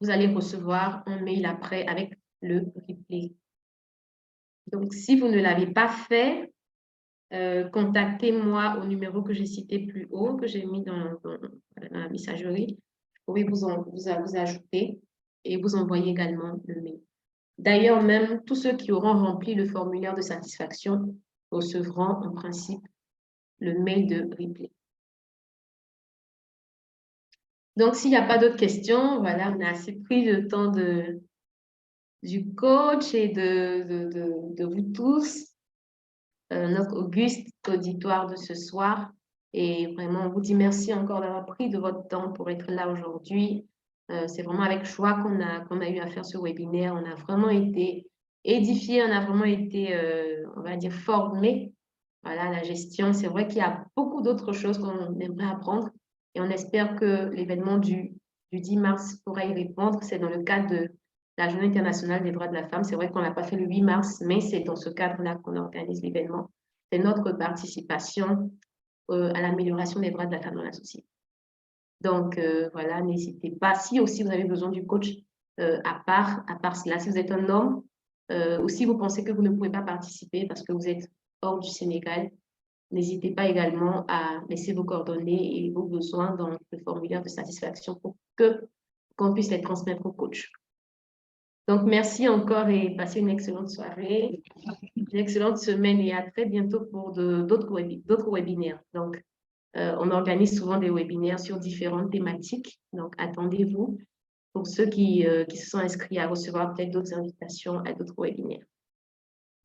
vous allez recevoir un mail après avec le replay. Donc, si vous ne l'avez pas fait, contactez-moi au numéro que j'ai cité plus haut, que j'ai mis dans la messagerie. Je pourrais vous ajouter et vous envoyer également le mail. D'ailleurs, même tous ceux qui auront rempli le formulaire de satisfaction recevront en principe le mail de replay. Donc, s'il n'y a pas d'autres questions, voilà, on a assez pris le temps du coach et de vous tous, notre auguste auditoire de ce soir. Et vraiment, on vous dit merci encore d'avoir pris de votre temps pour être là aujourd'hui. C'est vraiment avec joie qu'on a eu à faire ce webinaire. On a vraiment été édifiés, on a vraiment été, on va dire, formés. Voilà, la gestion, c'est vrai qu'il y a beaucoup d'autres choses qu'on aimerait apprendre et on espère que l'événement du 10 mars pourra y répondre. C'est dans le cadre la Journée internationale des droits de la femme. C'est vrai qu'on ne l'a pas fait le 8 mars, mais c'est dans ce cadre-là qu'on organise l'événement. C'est notre participation à l'amélioration des droits de la femme dans la société. Donc, voilà, n'hésitez pas. Si aussi vous avez besoin du coach, à part cela, si vous êtes un homme, ou si vous pensez que vous ne pouvez pas participer parce que vous êtes hors du Sénégal, n'hésitez pas également à laisser vos coordonnées et vos besoins dans le formulaire de satisfaction pour qu'on puisse les transmettre au coach. Donc, merci encore et passez une excellente soirée, une excellente semaine et à très bientôt pour d'autres webinaires. Donc, on organise souvent des webinaires sur différentes thématiques. Donc, attendez-vous pour ceux qui se sont inscrits à recevoir peut-être d'autres invitations à d'autres webinaires.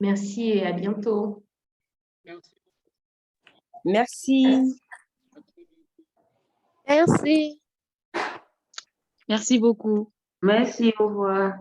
Merci et à bientôt. Merci. Merci. Merci beaucoup. Merci, au revoir.